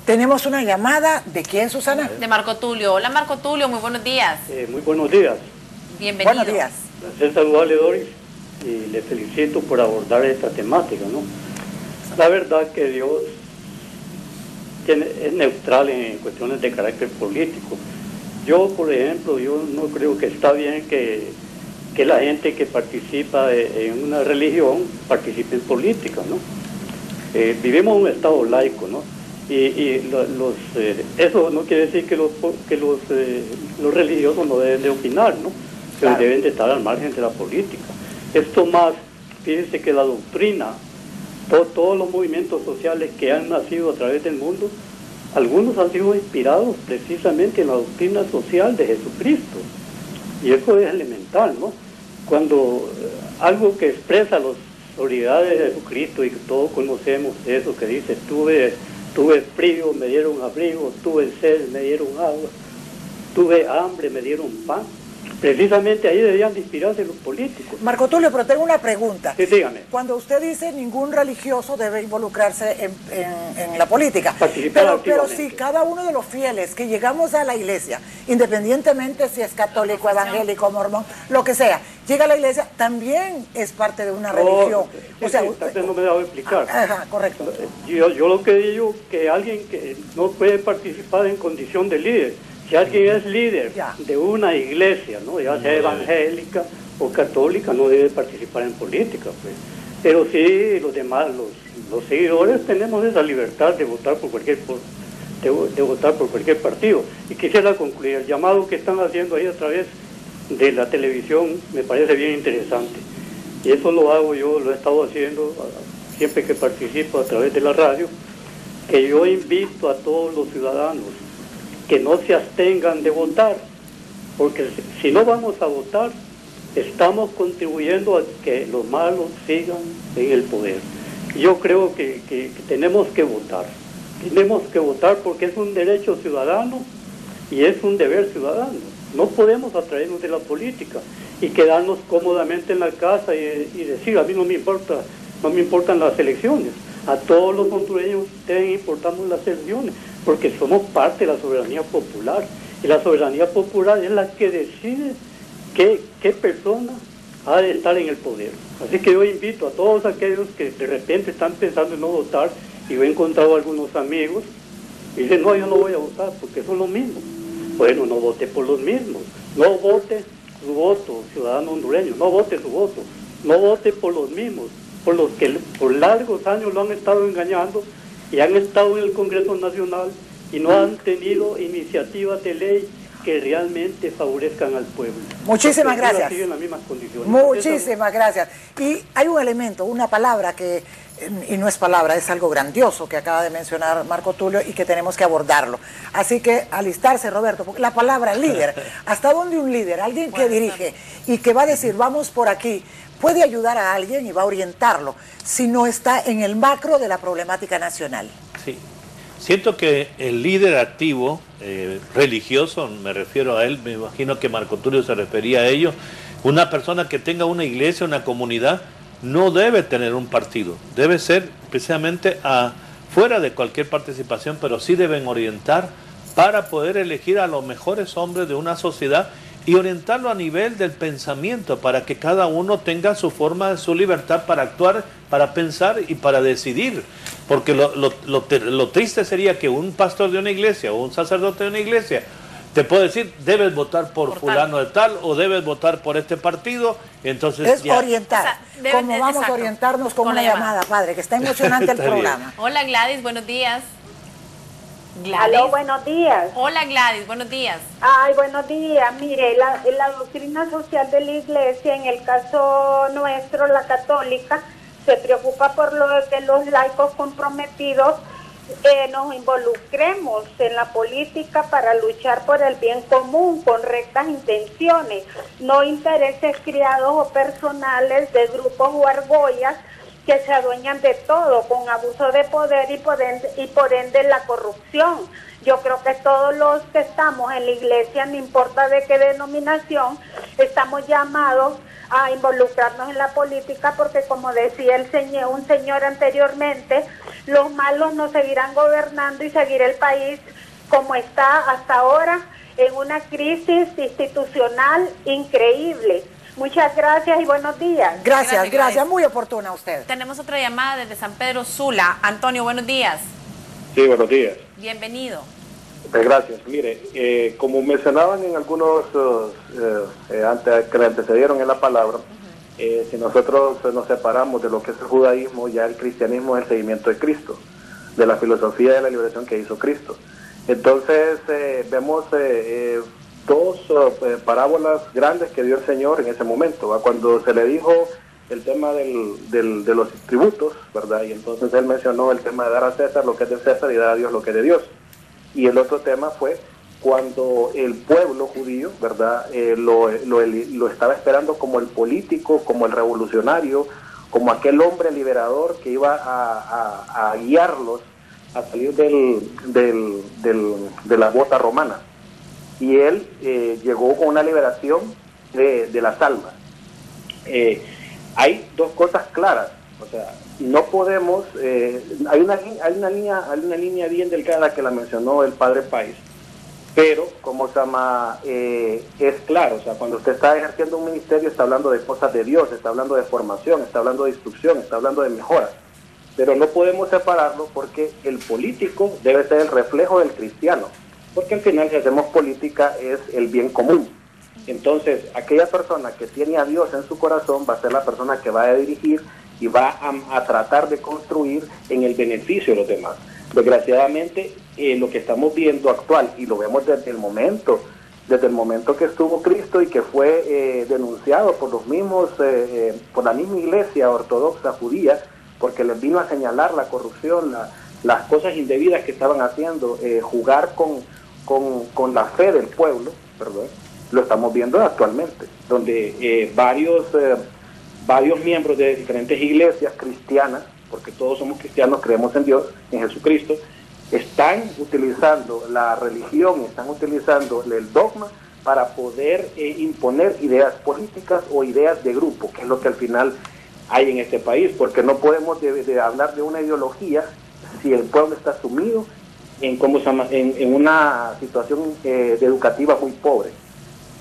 Tenemos una llamada. ¿De quién, Susana? De Marco Tulio. Hola, Marco Tulio, muy buenos días. Muy buenos días. Bienvenido. Buenos días. Placer saludarle, Doris, y le felicito por abordar esta temática, ¿no? La verdad que Dios es neutral en cuestiones de carácter político. Yo, por ejemplo, yo no creo que está bien que la gente que participa en una religión participe en política, ¿no? Vivimos en un estado laico, ¿no? Eso no quiere decir que los religiosos no deben de opinar, ¿no? Pero claro, deben de estar al margen de la política. Esto más, fíjense que la doctrina, todos los movimientos sociales que han nacido a través del mundo, algunos han sido inspirados precisamente en la doctrina social de Jesucristo. Y eso es elemental, ¿no? Cuando algo que expresa la autoridad de Jesucristo, y que todos conocemos eso que dice, tuve frío, me dieron abrigo, tuve sed, me dieron agua, tuve hambre, me dieron pan. Precisamente ahí debían de inspirarse los políticos. Marco Tulio, pero tengo una pregunta. Sí, dígame. Cuando usted dice ningún religioso debe involucrarse en la política, pero si cada uno de los fieles que llegamos a la iglesia, independientemente si es católico, evangélico, mormón, lo que sea, llega a la iglesia, también es parte de una religión. O sea, usted no me dejó explicar. Ajá, correcto. Yo lo que digo que alguien que no puede participar en condición de líder, si alguien es líder de una iglesia, ¿no?, ya sea evangélica o católica, no debe participar en política, pues. Pero sí, los demás, los seguidores, tenemos esa libertad de votar por cualquier partido. Y quisiera concluir, el llamado que están haciendo ahí a través de la televisión me parece bien interesante. Y eso lo hago yo, lo he estado haciendo siempre que participo a través de la radio, que yo invito a todos los ciudadanos que no se abstengan de votar, porque si no vamos a votar, estamos contribuyendo a que los malos sigan en el poder. Yo creo que tenemos que votar porque es un derecho ciudadano y es un deber ciudadano. No podemos abstraernos de la política y quedarnos cómodamente en la casa y decir, a mí no me importan las elecciones. A todos los hondureños deben importarnos las elecciones, porque somos parte de la soberanía popular, y la soberanía popular es la que decide qué persona ha de estar en el poder. Así que yo invito a todos aquellos que de repente están pensando en no votar, y yo he encontrado algunos amigos y dicen, no, yo no voy a votar porque son los mismos. Bueno, no vote por los mismos, no vote su voto, ciudadano hondureño, no vote su voto, no vote por los mismos, por los que por largos años lo han estado engañando y han estado en el Congreso Nacional y no han tenido iniciativas de ley que realmente favorezcan al pueblo. Muchísimas gracias. Siguen las mismas condiciones. Muchísimas gracias. Y hay un elemento, una palabra que, y no es palabra, es algo grandioso que acaba de mencionar Marco Tulio y que tenemos que abordarlo. Así que alistarse, Roberto, porque la palabra líder, ¿hasta dónde un líder, alguien que dirige y que va a decir vamos por aquí, puede ayudar a alguien y va a orientarlo si no está en el macro de la problemática nacional? Sí, siento que el líder activo, religioso, me refiero a él, me imagino que Marco Tulio se refería a ello, una persona que tenga una iglesia, una comunidad, no debe tener un partido, debe ser precisamente fuera de cualquier participación, pero sí deben orientar para poder elegir a los mejores hombres de una sociedad y orientarlo a nivel del pensamiento para que cada uno tenga su forma, su libertad para actuar, para pensar y para decidir. Porque lo triste sería que un pastor de una iglesia o un sacerdote de una iglesia te puede decir, debes votar por fulano de tal o debes votar por este partido. Entonces es orientar. O sea, ¿cómo vamos a orientarnos con una llamada, padre? Que está emocionante el programa. Hola, Gladys, buenos días. Gladys. Aló, buenos días. Hola, Gladys, buenos días. Ay, buenos días. Mire, la doctrina social de la iglesia, en el caso nuestro, la católica, se preocupa por lo de que los laicos comprometidos nos involucremos en la política para luchar por el bien común con rectas intenciones, no intereses criados o personales de grupos o argollas que se adueñan de todo con abuso de poder y por ende la corrupción. Yo creo que todos los que estamos en la iglesia, no importa de qué denominación, estamos llamados a involucrarnos en la política porque, como decía un señor anteriormente, los malos nos seguirán gobernando y seguir el país como está hasta ahora, en una crisis institucional increíble. Muchas gracias y buenos días. Gracias, muy oportuna usted. Tenemos otra llamada desde San Pedro Sula. Antonio, buenos días. Sí, buenos días. Bienvenido. Gracias. Mire, como mencionaban en algunos antes que le antecedieron en la palabra, si nosotros nos separamos de lo que es el judaísmo, ya el cristianismo es el seguimiento de Cristo, de la filosofía de la liberación que hizo Cristo. Entonces vemos dos parábolas grandes que dio el Señor en ese momento, ¿va? Cuando se le dijo el tema de los tributos, ¿verdad? Y entonces él mencionó el tema de dar a César lo que es de César y dar a Dios lo que es de Dios. Y el otro tema fue cuando el pueblo judío, ¿verdad? Lo estaba esperando como el político, como el revolucionario, como aquel hombre liberador que iba a guiarlos a salir de la bota romana. Y él llegó con una liberación de las almas. Hay dos cosas claras, o sea, no podemos, hay una línea bien delgada que la mencionó el padre Páez, pero como se llama, es claro, o sea, cuando usted está ejerciendo un ministerio está hablando de cosas de Dios, está hablando de formación, está hablando de instrucción, está hablando de mejora, pero no podemos separarlo porque el político debe ser el reflejo del cristiano, porque al final si hacemos política es el bien común. Entonces, aquella persona que tiene a Dios en su corazón va a ser la persona que va a dirigir y va a tratar de construir en el beneficio de los demás. Desgraciadamente, lo que estamos viendo actual, y lo vemos desde el momento que estuvo Cristo y que fue denunciado por los mismos, por la misma iglesia ortodoxa judía, porque les vino a señalar la corrupción, las cosas indebidas que estaban haciendo, jugar con la fe del pueblo, perdón. Lo estamos viendo actualmente, donde varios miembros de diferentes iglesias cristianas, porque todos somos cristianos, creemos en Dios, en Jesucristo, están utilizando la religión, están utilizando el dogma para poder imponer ideas políticas o ideas de grupo, que es lo que al final hay en este país, porque no podemos de hablar de una ideología si el pueblo está sumido en una situación educativa muy pobre.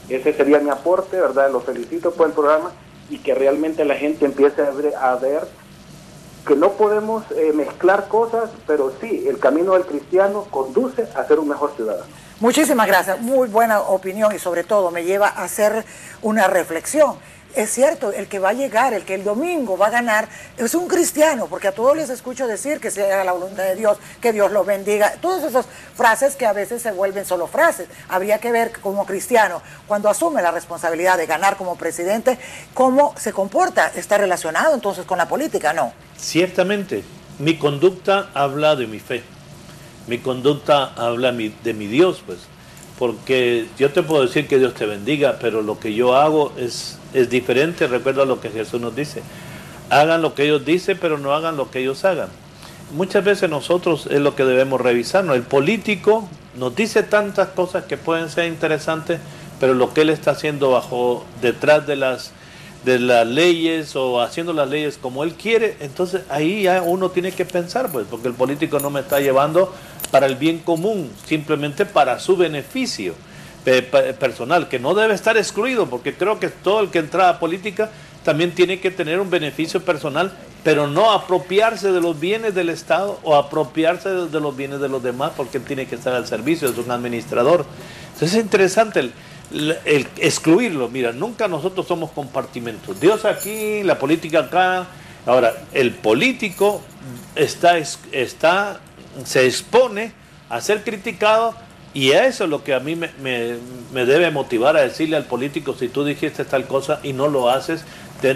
Ese sería mi aporte, ¿verdad? Los felicito por el programa y que realmente la gente empiece a ver que no podemos mezclar cosas, pero sí, el camino del cristiano conduce a ser un mejor ciudadano. Muchísimas gracias, muy buena opinión y sobre todo me lleva a hacer una reflexión. Es cierto, el que va a llegar, el que el domingo va a ganar, es un cristiano, porque a todos les escucho decir que se haga la voluntad de Dios, que Dios los bendiga, todas esas frases que a veces se vuelven solo frases. Habría que ver como cristiano, cuando asume la responsabilidad de ganar como presidente, cómo se comporta. ¿Está relacionado entonces con la política? No. Ciertamente, mi conducta habla de mi fe, mi conducta habla de mi Dios, pues. Porque yo te puedo decir que Dios te bendiga, pero lo que yo hago es diferente. Recuerda lo que Jesús nos dice: hagan lo que ellos dicen, pero no hagan lo que ellos hagan. Muchas veces nosotros es lo que debemos revisarnos. El político nos dice tantas cosas que pueden ser interesantes, pero lo que él está haciendo detrás de las leyes o haciendo las leyes como él quiere, entonces ahí ya uno tiene que pensar, pues, porque el político no me está llevando para el bien común, simplemente para su beneficio personal, que no debe estar excluido, porque creo que todo el que entra a política también tiene que tener un beneficio personal, pero no apropiarse de los bienes del Estado o apropiarse de los bienes de los demás, porque él tiene que estar al servicio de un administrador. Entonces es interesante el excluirlo. Mira, nunca nosotros somos compartimentos. Dios aquí, la política acá. Ahora, el político se expone a ser criticado, y eso es lo que a mí me debe motivar a decirle al político: si tú dijiste tal cosa y no lo haces,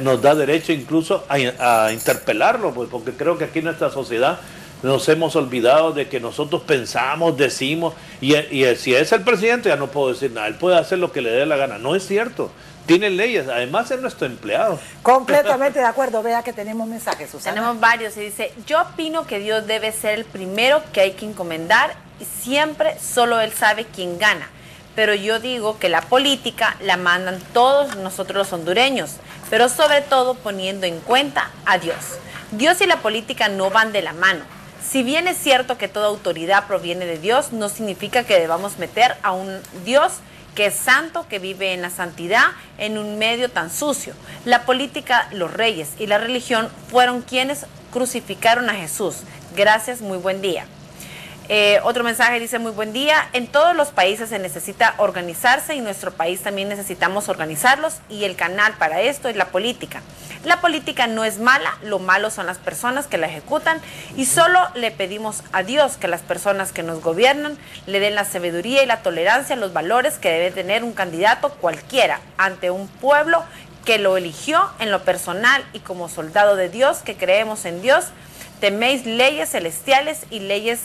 nos da derecho incluso a interpelarlo, pues, porque creo que aquí en nuestra sociedad nos hemos olvidado de que nosotros pensamos, decimos, y si es el presidente ya no puedo decir nada, él puede hacer lo que le dé la gana. No es cierto, tiene leyes, además es nuestro empleado. Completamente de acuerdo. Vea que tenemos mensajes, Susana. Tenemos varios y dice: yo opino que Dios debe ser el primero que hay que encomendar y siempre solo Él sabe quién gana. Pero yo digo que la política la mandan todos nosotros los hondureños, pero sobre todo poniendo en cuenta a Dios. Dios y la política no van de la mano. Si bien es cierto que toda autoridad proviene de Dios, no significa que debamos meter a un Dios que es santo, que vive en la santidad, en un medio tan sucio. La política, los reyes y la religión fueron quienes crucificaron a Jesús. Gracias, muy buen día. Otro mensaje dice, muy buen día. En todos los países se necesita organizarse y en nuestro país también necesitamos organizarlos, y el canal para esto es la política. La política no es mala, lo malo son las personas que la ejecutan, y solo le pedimos a Dios que las personas que nos gobiernan le den la sabiduría y la tolerancia, los valores que debe tener un candidato cualquiera ante un pueblo que lo eligió. En lo personal y como soldado de Dios que creemos en Dios, teméis leyes celestiales y leyes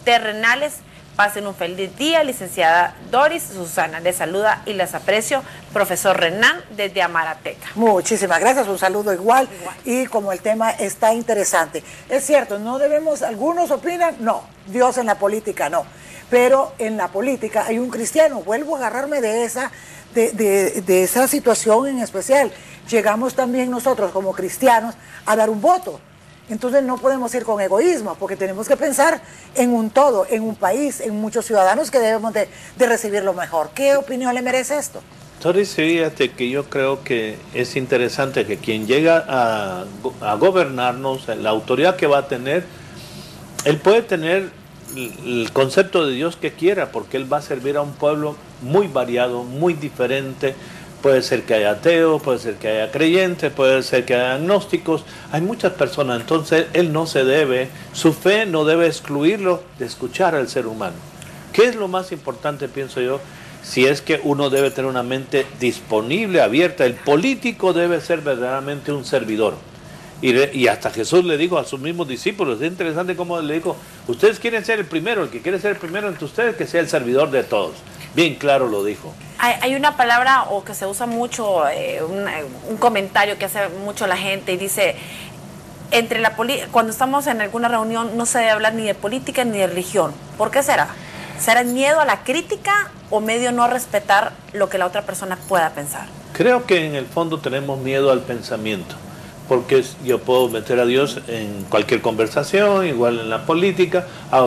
terrenales. Pasen un feliz día, licenciada Doris. Susana les saluda y les aprecio. Profesor Renan desde Amarateca. Muchísimas gracias, un saludo igual. Y como el tema está interesante, es cierto, no debemos, algunos opinan, no, Dios en la política no, pero en la política hay un cristiano. Vuelvo a agarrarme de esa situación en especial. Llegamos también nosotros como cristianos a dar un voto. Entonces no podemos ir con egoísmo, porque tenemos que pensar en un todo, en un país, en muchos ciudadanos que debemos de recibir lo mejor. ¿Qué opinión le merece esto? Doris, fíjate que yo creo que es interesante que quien llega a gobernarnos, la autoridad que va a tener, él puede tener el concepto de Dios que quiera, porque él va a servir a un pueblo muy variado, muy diferente. Puede ser que haya ateos, puede ser que haya creyentes, puede ser que haya agnósticos. Hay muchas personas, entonces él no se debe, su fe no debe excluirlo de escuchar al ser humano. ¿Qué es lo más importante, pienso yo? Si es que uno debe tener una mente disponible, abierta. El político debe ser verdaderamente un servidor. Y hasta Jesús le dijo a sus mismos discípulos, es interesante cómo le dijo, ustedes quieren ser el primero, el que quiere ser el primero entre ustedes, que sea el servidor de todos. Bien claro lo dijo. Hay una palabra o que se usa mucho, un comentario que hace mucho la gente y dice, cuando estamos en alguna reunión no se debe hablar ni de política ni de religión. ¿Por qué será? ¿Será miedo a la crítica o medio no respetar lo que la otra persona pueda pensar? Creo que en el fondo tenemos miedo al pensamiento, porque yo puedo meter a Dios en cualquier conversación, igual en la política.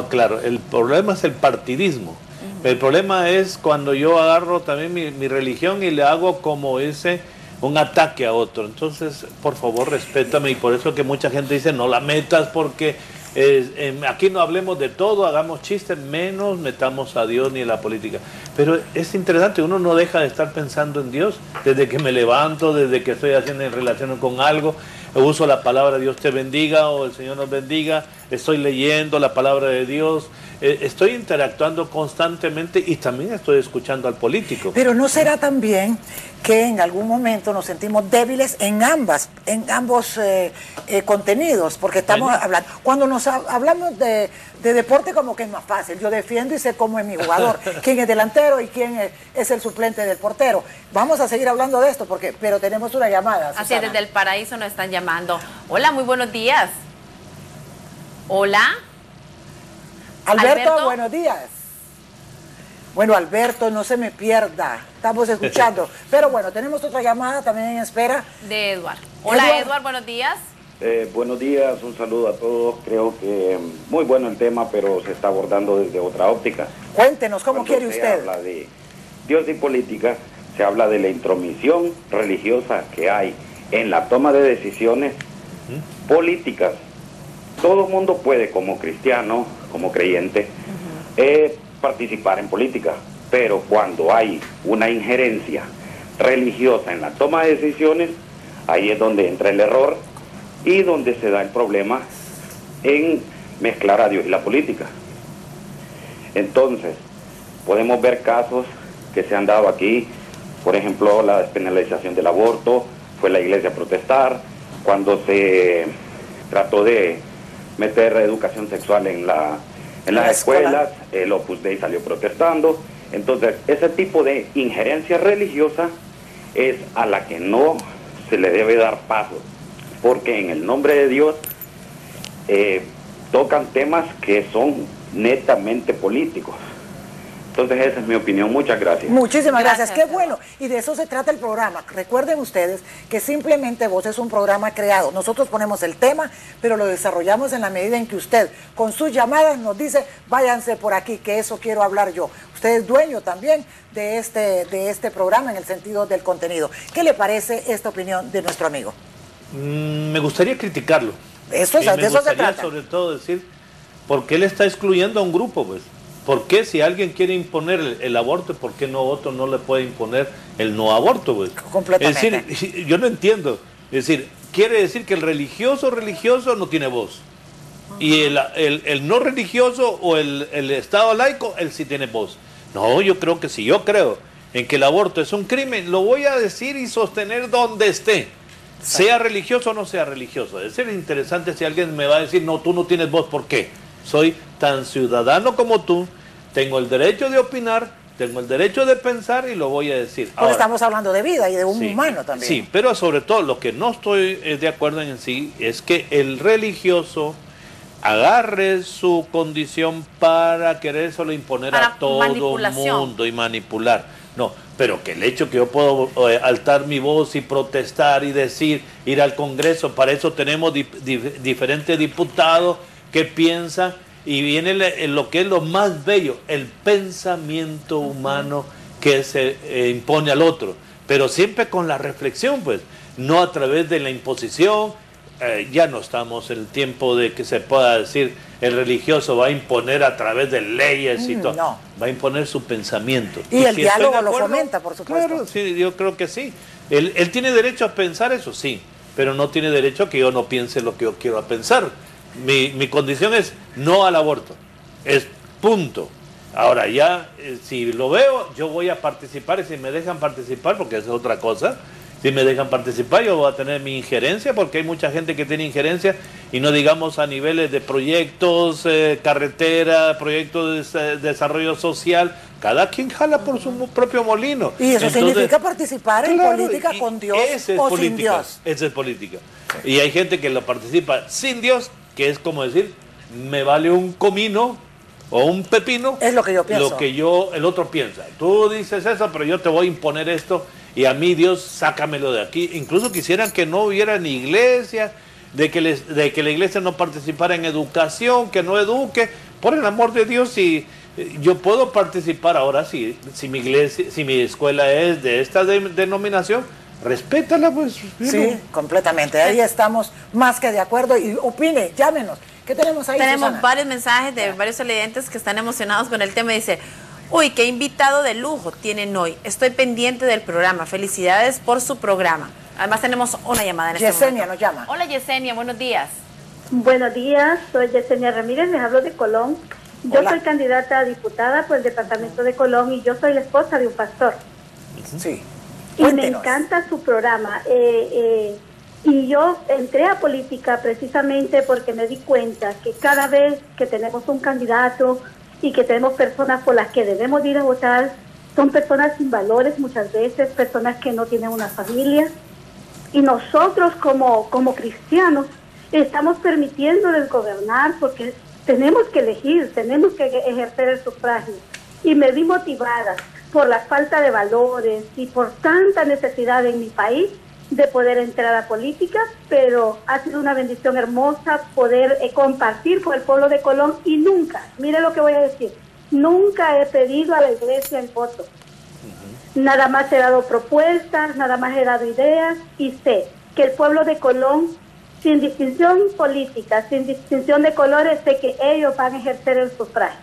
Claro, el problema es el partidismo. El problema es cuando yo agarro también mi religión y le hago como un ataque a otro. Entonces, por favor, respétame, y por eso que mucha gente dice, no la metas porque aquí no hablemos de todo, hagamos chistes, menos metamos a Dios ni en la política. Pero es interesante, uno no deja de estar pensando en Dios desde que me levanto, desde que estoy haciendo en relación con algo. Uso la palabra Dios te bendiga o el Señor nos bendiga, estoy leyendo la palabra de Dios, estoy interactuando constantemente y también estoy escuchando al político. Pero ¿no será también que en algún momento nos sentimos débiles en ambos contenidos? Porque estamos hablando, cuando hablamos de deporte, como que es más fácil, yo defiendo y sé cómo es mi jugador, quién es delantero y quién es el suplente del portero. Vamos a seguir hablando de esto, pero tenemos una llamada, Susana. Así es, desde el paraíso nos están llamando. Hola, muy buenos días. Hola. Alberto, buenos días. Bueno, Alberto, no se me pierda, estamos escuchando. Pero bueno, tenemos otra llamada también en espera. De Eduardo. Hola, Eduardo, buenos días. Buenos días, un saludo a todos. Creo que muy bueno el tema, pero se está abordando desde otra óptica. Cuéntenos, ¿cómo quiere usted? Se habla de Dios y política, se habla de la intromisión religiosa que hay en la toma de decisiones políticas. Todo mundo puede, como cristiano, como creyente, participar en política, pero cuando hay una injerencia religiosa en la toma de decisiones, ahí es donde entra el error y donde se da el problema en mezclar a Dios y la política. Entonces, podemos ver casos que se han dado aquí, por ejemplo, la despenalización del aborto, fue la iglesia a protestar, cuando se trató de meter educación sexual en las escuelas, el Opus Dei salió protestando. Entonces, ese tipo de injerencia religiosa es a la que no se le debe dar paso, porque en el nombre de Dios tocan temas que son netamente políticos. Entonces esa es mi opinión. Muchas gracias. Muchísimas gracias. Qué bueno. Y de eso se trata el programa. Recuerden ustedes que Simplemente Voz es un programa creado. Nosotros ponemos el tema, pero lo desarrollamos en la medida en que usted, con sus llamadas, nos dice, váyanse por aquí, que eso quiero hablar yo. Usted es dueño también de este programa en el sentido del contenido. ¿Qué le parece esta opinión de nuestro amigo? Me gustaría criticarlo. De eso se trata. Sobre todo decir, ¿por qué le está excluyendo a un grupo, pues? ¿Por qué si alguien quiere imponer el aborto, por qué no otro no le puede imponer el no aborto, pues? Completamente. Es decir, yo no entiendo. Es decir, quiere decir que el religioso no tiene voz. Y el no religioso o el Estado laico, él sí tiene voz. No, yo creo que sí. Yo creo en que el aborto es un crimen. Lo voy a decir y sostener donde esté. Sea religioso o no sea religioso. Es interesante si alguien me va a decir, no, tú no tienes voz. ¿Por qué? Soy tan ciudadano como tú, tengo el derecho de opinar, tengo el derecho de pensar y lo voy a decir. Ahora, estamos hablando de vida y de un humano también. Sí, pero sobre todo lo que no estoy de acuerdo en sí es que el religioso agarre su condición para querérselo imponer a todo el mundo y manipular. No, pero que el hecho que yo puedo alzar mi voz y protestar y decir, ir al Congreso, para eso tenemos diferentes diputados que piensan, y viene lo que es lo más bello, el pensamiento humano que se impone al otro, pero siempre con la reflexión, pues, no a través de la imposición. Ya no estamos en el tiempo de que se pueda decir el religioso va a imponer a través de leyes y todo. No. Va a imponer su pensamiento. Y el diálogo lo fomenta, por supuesto. Claro, sí, yo creo que sí. Él tiene derecho a pensar eso, sí, pero no tiene derecho a que yo no piense lo que yo quiero pensar. Mi condición es no al aborto, es punto. Ahora ya, si lo veo, yo voy a participar, y si me dejan participar, porque es otra cosa, si me dejan participar yo voy a tener mi injerencia, porque hay mucha gente que tiene injerencia, y no digamos a niveles de proyectos, carretera, proyectos de desarrollo social, cada quien jala por su propio molino. Y eso significa participar en política con Dios o sin Dios. Esa es política. Y hay gente que lo participa sin Dios, que es como decir, me vale un comino o un pepino. Es lo que yo pienso. Lo que el otro piensa. Tú dices eso, pero yo te voy a imponer esto, y a mí Dios, sácamelo de aquí. Incluso quisieran que no hubiera ni iglesia, de que la iglesia no participara en educación, que no eduque. Por el amor de Dios, si yo puedo participar ahora, si mi iglesia, si mi escuela es de esta denominación, respétala, pues. Sí, completamente. Ahí estamos más que de acuerdo. Y opine, llámenos. ¿Qué tenemos ahí, Tenemos Susana? varios mensajes de varios televidentes que están emocionados con el tema. Dice, uy, qué invitado de lujo tienen hoy. Estoy pendiente del programa. Felicidades por su programa. Además tenemos una llamada en este momento. Yesenia nos llama. Hola, Yesenia, buenos días. Buenos días, soy Yesenia Ramírez, les hablo de Colón. Yo Hola. soy candidata a diputada por el departamento de Colón y yo soy la esposa de un pastor. Sí. Y me Cuéntenos. encanta su programa. Y yo entré a política precisamente porque me di cuenta que cada vez que tenemos un candidato y que tenemos personas por las que debemos ir a votar, son personas sin valores muchas veces, personas que no tienen una familia. Y nosotros como cristianos estamos permitiéndoles gobernar porque tenemos que elegir, tenemos que ejercer el sufragio. Y me vi motivada por la falta de valores y por tanta necesidad en mi país de poder entrar a política, pero ha sido una bendición hermosa poder compartir con el pueblo de Colón y nunca, mire lo que voy a decir, nunca he pedido a la iglesia el voto. Nada más he dado propuestas, nada más he dado ideas y sé que el pueblo de Colón, sin distinción política, sin distinción de colores, sé que ellos van a ejercer el sufragio.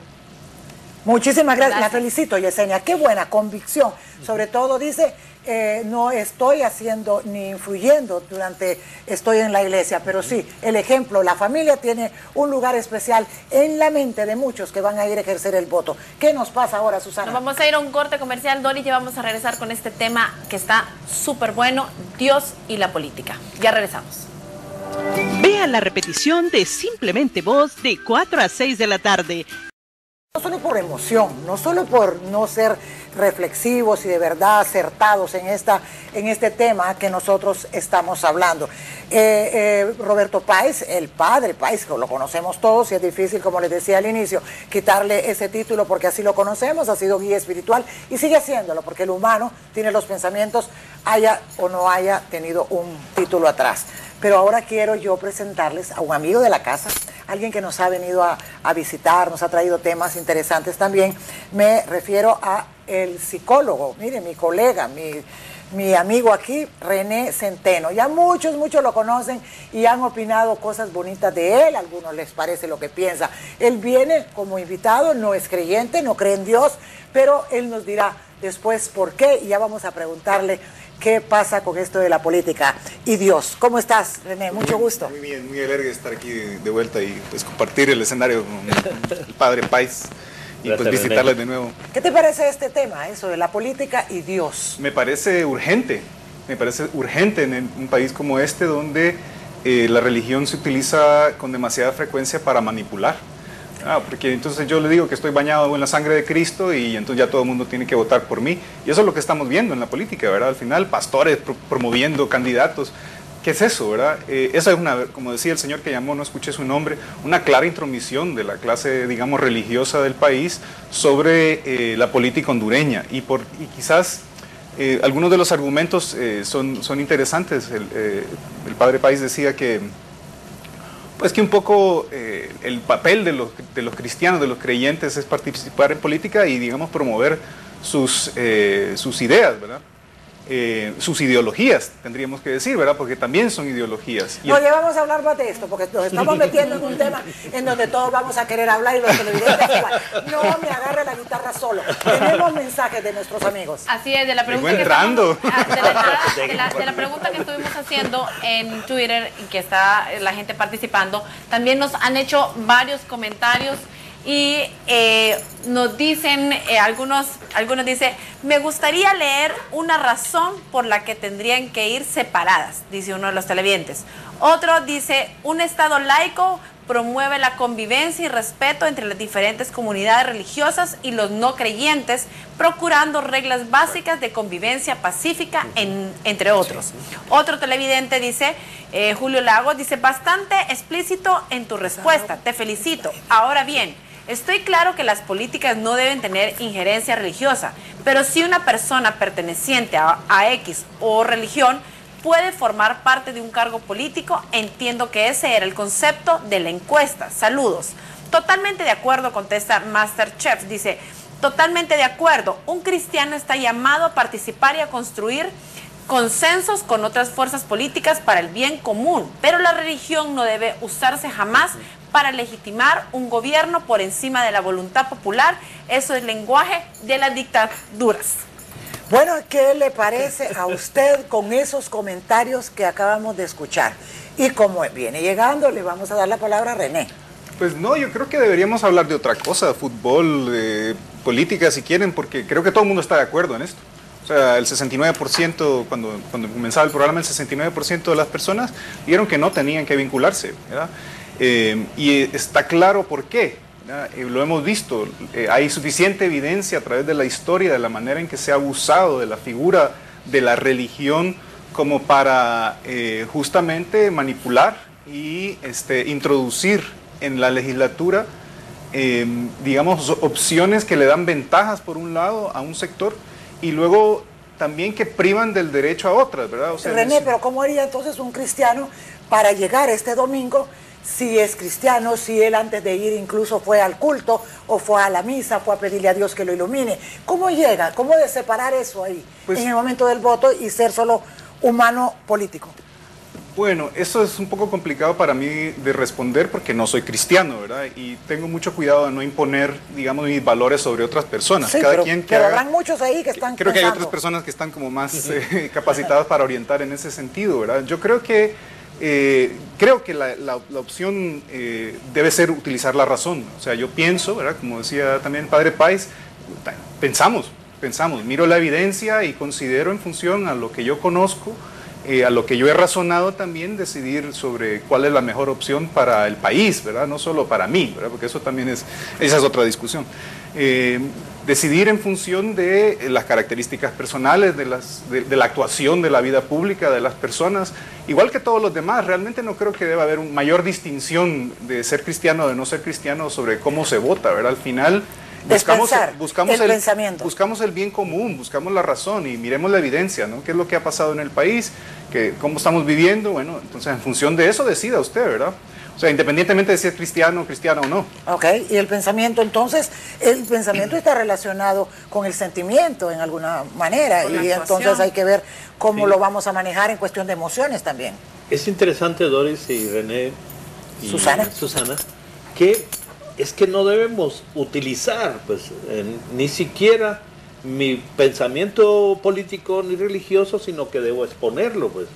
Muchísimas gracias. La felicito, Yesenia. Qué buena convicción. Sobre todo dice, no estoy haciendo ni influyendo estoy en la iglesia, pero sí, el ejemplo, la familia tiene un lugar especial en la mente de muchos que van a ir a ejercer el voto. ¿Qué nos pasa ahora, Susana? Nos vamos a ir a un corte comercial, Dori, y vamos a regresar con este tema que está súper bueno, Dios y la política. Ya regresamos. Vea la repetición de Simplemente Voz de 4 a 6 de la tarde. No solo por emoción, no solo por no ser reflexivos y de verdad acertados en este tema que nosotros estamos hablando. Roberto Páez, el padre Páez, que lo conocemos todos y es difícil, como les decía al inicio, quitarle ese título porque así lo conocemos, ha sido guía espiritual y sigue haciéndolo porque el humano tiene los pensamientos, haya o no haya tenido un título atrás. Pero ahora quiero yo presentarles a un amigo de la casa, alguien que nos ha venido a visitar, nos ha traído temas interesantes también. Me refiero a el psicólogo, mire, mi colega, mi amigo aquí, René Centeno. Ya muchos lo conocen y han opinado cosas bonitas de él, a algunos les parece lo que piensa. Él viene como invitado, no es creyente, no cree en Dios, pero él nos dirá después por qué y ya vamos a preguntarle qué pasa con esto de la política y Dios. ¿Cómo estás, René? Mucho gusto. Muy bien, muy alegre de estar aquí de vuelta y pues compartir el escenario con el padre Páez y gracias, pues visitarles de nuevo. ¿Qué te parece este tema, eso de la política y Dios? Me parece urgente en un país como este donde la religión se utiliza con demasiada frecuencia para manipular. Porque entonces yo le digo que estoy bañado en la sangre de Cristo y entonces ya todo el mundo tiene que votar por mí. Y eso es lo que estamos viendo en la política, ¿verdad? Al final, pastores promoviendo candidatos. ¿Qué es eso, verdad? Esa es una, como decía el señor que llamó, no escuché su nombre, una clara intromisión de la clase, digamos, religiosa del país sobre la política hondureña. Y quizás algunos de los argumentos son interesantes. El padre Páez decía que pues que un poco el papel de los cristianos, de los creyentes, es participar en política y, digamos, promover sus ideas, ¿verdad? Sus ideologías, tendríamos que decir, ¿verdad? Porque también son ideologías. No, ya vamos a hablar más de esto, porque nos estamos metiendo en un tema en donde todos vamos a querer hablar y los televidentes igual. No me agarre la guitarra solo. Tenemos mensajes de nuestros amigos. Así es, de la pregunta que de la pregunta que estuvimos haciendo en Twitter y que está la gente participando, también nos han hecho varios comentarios. Y nos dicen, algunos dicen, me gustaría leer una razón por la que tendrían que ir separadas, dice uno de los televidentes. Otro dice, un Estado laico promueve la convivencia y respeto entre las diferentes comunidades religiosas y los no creyentes, procurando reglas básicas de convivencia pacífica, entre otros. Otro televidente dice, Julio Lagos, dice, bastante explícito en tu respuesta, te felicito. Ahora bien, estoy claro que las políticas no deben tener injerencia religiosa, pero si una persona perteneciente a X o religión puede formar parte de un cargo político, entiendo que ese era el concepto de la encuesta. Saludos. Totalmente de acuerdo, contesta Masterchef. Dice, totalmente de acuerdo. Un cristiano está llamado a participar y a construir consensos con otras fuerzas políticas para el bien común, pero la religión no debe usarse jamás para legitimar un gobierno por encima de la voluntad popular. Eso es lenguaje de las dictaduras. Bueno, ¿qué le parece a usted con esos comentarios que acabamos de escuchar? Y como viene llegando, le vamos a dar la palabra a René. Pues no, yo creo que deberíamos hablar de otra cosa, fútbol, política si quieren, porque creo que todo el mundo está de acuerdo en esto. O sea, el 69%, cuando comenzaba el programa, el 69% de las personas dijeron que no tenían que vincularse, ¿verdad? Y está claro por qué, lo hemos visto, hay suficiente evidencia a través de la historia de la manera en que se ha abusado de la figura de la religión como para justamente manipular y introducir en la legislatura, digamos, opciones que le dan ventajas por un lado a un sector y luego también que privan del derecho a otras, ¿verdad? O sea, René, pero ¿cómo haría entonces un cristiano para llegar este domingo? Si es cristiano, si él antes de ir incluso fue al culto o fue a la misa, fue a pedirle a Dios que lo ilumine. ¿Cómo llega? ¿Cómo de separar eso ahí pues, en el momento del voto y ser solo humano político? Bueno, eso es un poco complicado para mí de responder porque no soy cristiano, ¿verdad? Y tengo mucho cuidado de no imponer, digamos, mis valores sobre otras personas. Sí, pero habrán muchos ahí que están Creo que hay otras personas que están como más capacitadas para orientar en ese sentido, ¿verdad? Yo creo que la opción debe ser utilizar la razón. O sea, yo pienso, ¿verdad? Como decía también el padre Páez, pensamos, miro la evidencia y considero en función a lo que yo conozco a lo que yo he razonado también, decidir sobre cuál es la mejor opción para el país, ¿verdad? No solo para mí, ¿verdad? Porque eso también esa es otra discusión. Decidir en función de las características personales, de la actuación de la vida pública de las personas, igual que todos los demás. Realmente no creo que deba haber una mayor distinción de ser cristiano o de no ser cristiano sobre cómo se vota, ¿verdad? Al final buscamos el bien común, buscamos la razón y miremos la evidencia, ¿no? ¿Qué es lo que ha pasado en el país? ¿Cómo estamos viviendo? Bueno, entonces en función de eso decida usted, ¿verdad? O sea, independientemente de si es cristiano o no. Ok, y el pensamiento entonces, el pensamiento está relacionado con el sentimiento en alguna manera y entonces hay que ver cómo lo vamos a manejar en cuestión de emociones también. Es interesante, Doris y René y Susana, que es que no debemos utilizar pues ni siquiera mi pensamiento político ni religioso, sino que debo exponerlo, pues.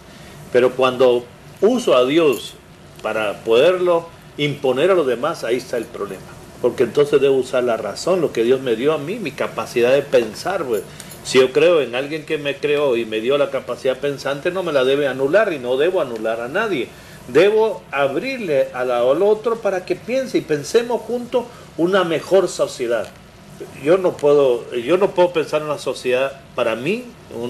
Pero cuando uso a Dios para poderlo imponer a los demás, ahí está el problema. Porque entonces debo usar la razón, lo que Dios me dio a mí, mi capacidad de pensar, pues. Si yo creo en alguien que me creó y me dio la capacidad pensante, no me la debe anular y no debo anular a nadie. Debo abrirle al otro para que piense y pensemos juntos una mejor sociedad. Yo no puedo pensar en una sociedad para mí,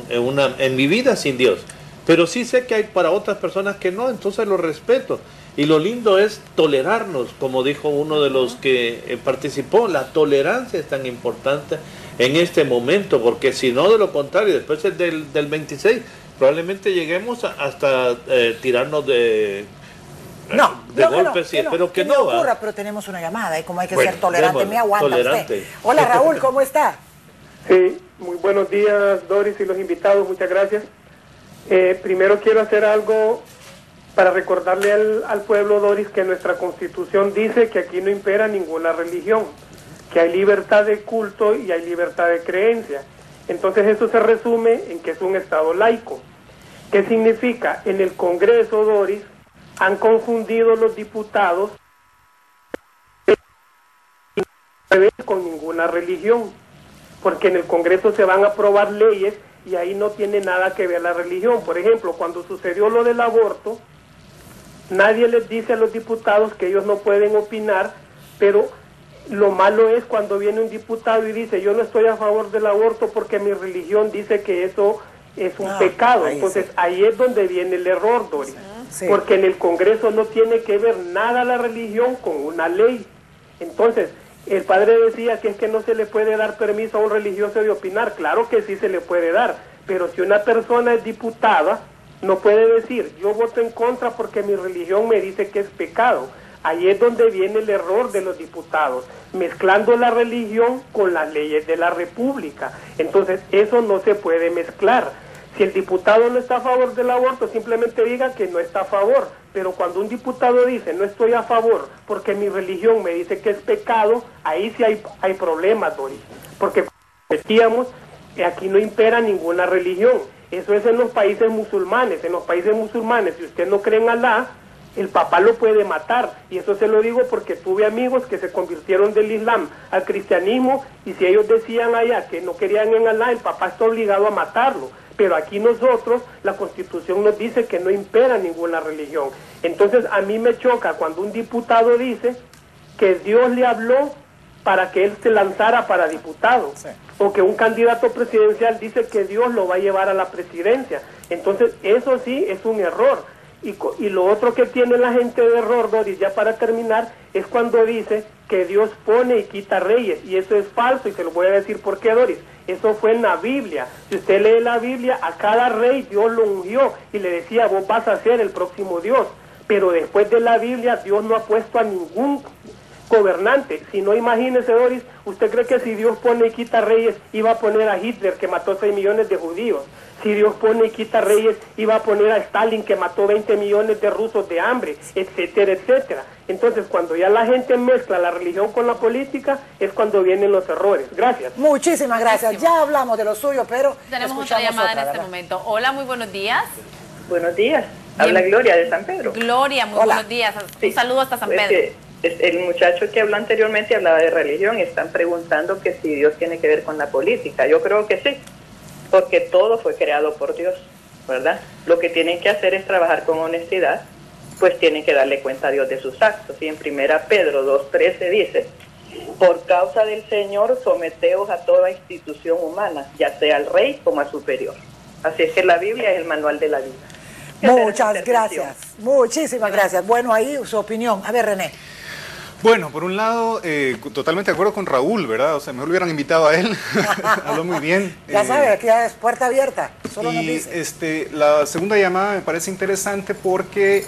en mi vida sin Dios. Pero sí sé que hay para otras personas que no, entonces lo respeto. Y lo lindo es tolerarnos, como dijo uno de los que participó. La tolerancia es tan importante en este momento, porque si no, de lo contrario, después del 26, probablemente lleguemos hasta tirarnos de golpes, pero que no ocurra, pero tenemos una llamada y como hay que ser tolerante, me aguanta usted. Hola Raúl, ¿cómo está? Sí, muy buenos días Doris y los invitados, muchas gracias. Primero quiero hacer algo para recordarle al pueblo, Doris, que nuestra Constitución dice que aquí no impera ninguna religión, que hay libertad de culto y hay libertad de creencia. Entonces eso se resume en que es un Estado laico. ¿Qué significa? En el Congreso, Doris, han confundido los diputados con ninguna religión, porque en el Congreso se van a aprobar leyes y ahí no tiene nada que ver la religión. Por ejemplo, cuando sucedió lo del aborto, nadie les dice a los diputados que ellos no pueden opinar, pero lo malo es cuando viene un diputado y dice, yo no estoy a favor del aborto porque mi religión dice que eso es un pecado. Entonces ahí es donde viene el error, Doris. Sí. Porque en el Congreso no tiene que ver nada la religión con una ley. Entonces, el padre decía que es que no se le puede dar permiso a un religioso de opinar. Claro que sí se le puede dar, pero si una persona es diputada, no puede decir, yo voto en contra porque mi religión me dice que es pecado. Ahí es donde viene el error de los diputados, mezclando la religión con las leyes de la República. Entonces, eso no se puede mezclar. Si el diputado no está a favor del aborto, simplemente diga que no está a favor. Pero cuando un diputado dice, no estoy a favor porque mi religión me dice que es pecado, ahí sí hay problemas, Doris. Porque, como decíamos, aquí no impera ninguna religión. Eso es en los países musulmanes. En los países musulmanes, si usted no cree en Alá, el papá lo puede matar. Y eso se lo digo porque tuve amigos que se convirtieron del Islam al cristianismo, y si ellos decían allá que no querían en Alá, el papá está obligado a matarlo. Pero aquí nosotros, la Constitución nos dice que no impera ninguna religión. Entonces a mí me choca cuando un diputado dice que Dios le habló para que él se lanzara para diputado, o que un candidato presidencial dice que Dios lo va a llevar a la presidencia. Entonces eso sí es un error. Y lo otro que tiene la gente de error, Doris, ya para terminar, es cuando dice que Dios pone y quita reyes, y eso es falso, y se lo voy a decir por qué, Doris. Eso fue en la Biblia. Si usted lee la Biblia, a cada rey Dios lo ungió y le decía, vos vas a ser el próximo Dios. Pero después de la Biblia, Dios no ha puesto a ningún gobernante. Si no, imagínese, Doris, ¿usted cree que si Dios pone y quita reyes, iba a poner a Hitler, que mató 6 millones de judíos? Si Dios pone y quita reyes, iba a poner a Stalin, que mató 20 millones de rusos de hambre, etcétera, etcétera. Entonces, cuando ya la gente mezcla la religión con la política, es cuando vienen los errores. Gracias. Muchísimas gracias. Ya hablamos de lo suyo, pero tenemos otra llamada en este momento. Hola, muy buenos días. Buenos días. Habla Gloria de San Pedro. Gloria, muy buenos días. Un saludo hasta San Pedro. El muchacho que habló anteriormente hablaba de religión y están preguntando que si Dios tiene que ver con la política. Yo creo que sí, porque todo fue creado por Dios. ¿verdad? Lo que tienen que hacer es trabajar con honestidad, pues tienen que darle cuenta a Dios de sus actos. Y en 1 Pedro 2:13 dice: por causa del Señor, someteos a toda institución humana, ya sea al rey como al superior. Así es que la Biblia es el manual de la vida. Muchas gracias, muchísimas gracias. Bueno, ahí su opinión. A ver, René. Bueno, por un lado, totalmente de acuerdo con Raúl, ¿verdad? O sea, mejor lo hubieran invitado a él. Habló muy bien. Ya sabe, aquí es puerta abierta. Solo nos dice. La segunda llamada me parece interesante porque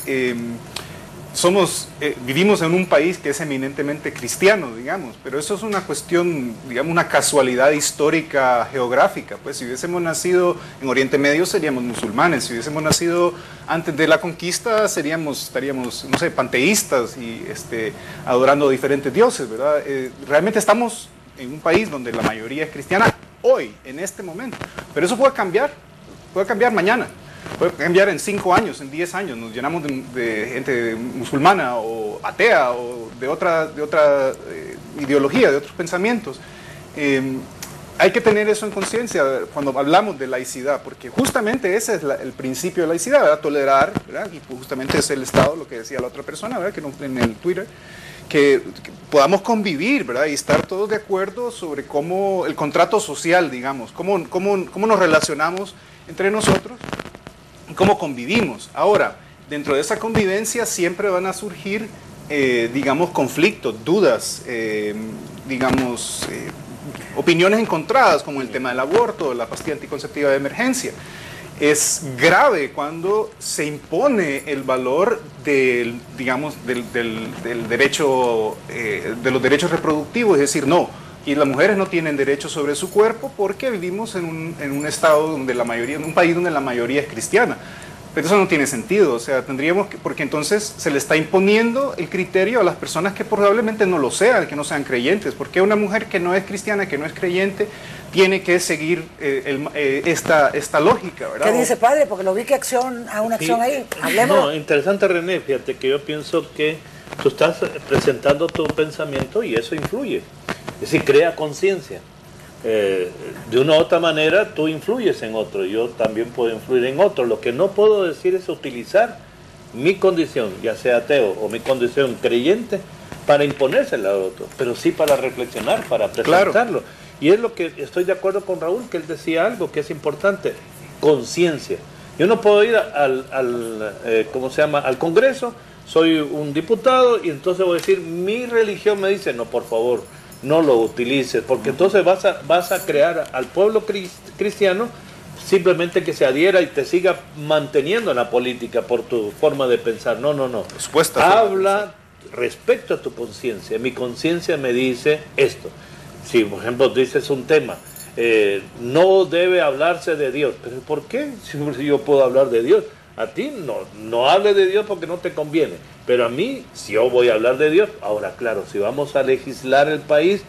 vivimos en un país que es eminentemente cristiano, digamos, pero eso es una cuestión, digamos, una casualidad histórica, geográfica. Pues si hubiésemos nacido en Oriente Medio seríamos musulmanes, si hubiésemos nacido antes de la conquista estaríamos, no sé, panteístas y adorando diferentes dioses, ¿verdad? Realmente estamos en un país donde la mayoría es cristiana hoy, en este momento, pero eso puede cambiar mañana. Puede cambiar en 5 años, en 10 años. Nos llenamos de gente musulmana o atea o de otra ideología, de otros pensamientos. Hay que tener eso en conciencia cuando hablamos de laicidad, porque justamente ese es el principio de laicidad, ¿verdad? Tolerar, ¿verdad? Y justamente es el Estado, lo que decía la otra persona, ¿verdad? Que no, en el Twitter, que podamos convivir, ¿verdad? Y estar todos de acuerdo sobre cómo el contrato social, digamos, cómo nos relacionamos entre nosotros, cómo convivimos. Ahora, dentro de esa convivencia siempre van a surgir, digamos, conflictos, dudas, opiniones encontradas, como el tema del aborto, la pastilla anticonceptiva de emergencia. Es grave cuando se impone el valor del derecho, de los derechos reproductivos, es decir, no, y las mujeres no tienen derecho sobre su cuerpo porque vivimos en un estado donde en un país donde la mayoría es cristiana. Pero eso no tiene sentido, o sea, porque entonces se le está imponiendo el criterio a las personas que probablemente no lo sean, que no sean creyentes. Porque una mujer que no es cristiana, que no es creyente, tiene que seguir esta lógica, ¿verdad? ¿Qué dice, padre? Porque lo vi que a una acción ahí. Hablemos. No, interesante, René, fíjate que yo pienso que tú estás presentando tu pensamiento y eso influye. Es decir, crea conciencia. De una u otra manera tú influyes en otro, yo también puedo influir en otro. Lo que no puedo decir es utilizar mi condición, ya sea ateo o mi condición creyente, para imponérsela a otro, pero sí para reflexionar, para presentarlo. Claro. Y es lo que estoy de acuerdo con Raúl, que él decía algo que es importante: conciencia. Yo no puedo ir al Congreso, soy un diputado y entonces voy a decir, mi religión me dice, no, por favor, no lo utilices, porque entonces vas a crear al pueblo cristiano simplemente que se adhiera y te siga manteniendo en la política por tu forma de pensar. No. Habla respecto a tu conciencia. Mi conciencia me dice esto. Si, por ejemplo, dices un tema, no debe hablarse de Dios. ¿Pero por qué? Si yo puedo hablar de Dios. A ti no hable de Dios porque no te conviene. Pero a mí, si yo voy a hablar de Dios, ahora claro, si vamos a legislar el país,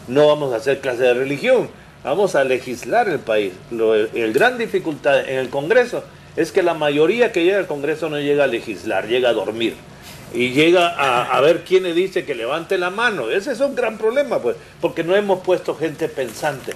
no vamos a hacer clase de religión, vamos a legislar el país. El gran dificultad en el Congreso es que la mayoría que llega al Congreso no llega a legislar, llega a dormir. Y llega a ver quién le dice que levante la mano. Ese es un gran problema, pues, porque no hemos puesto gente pensante.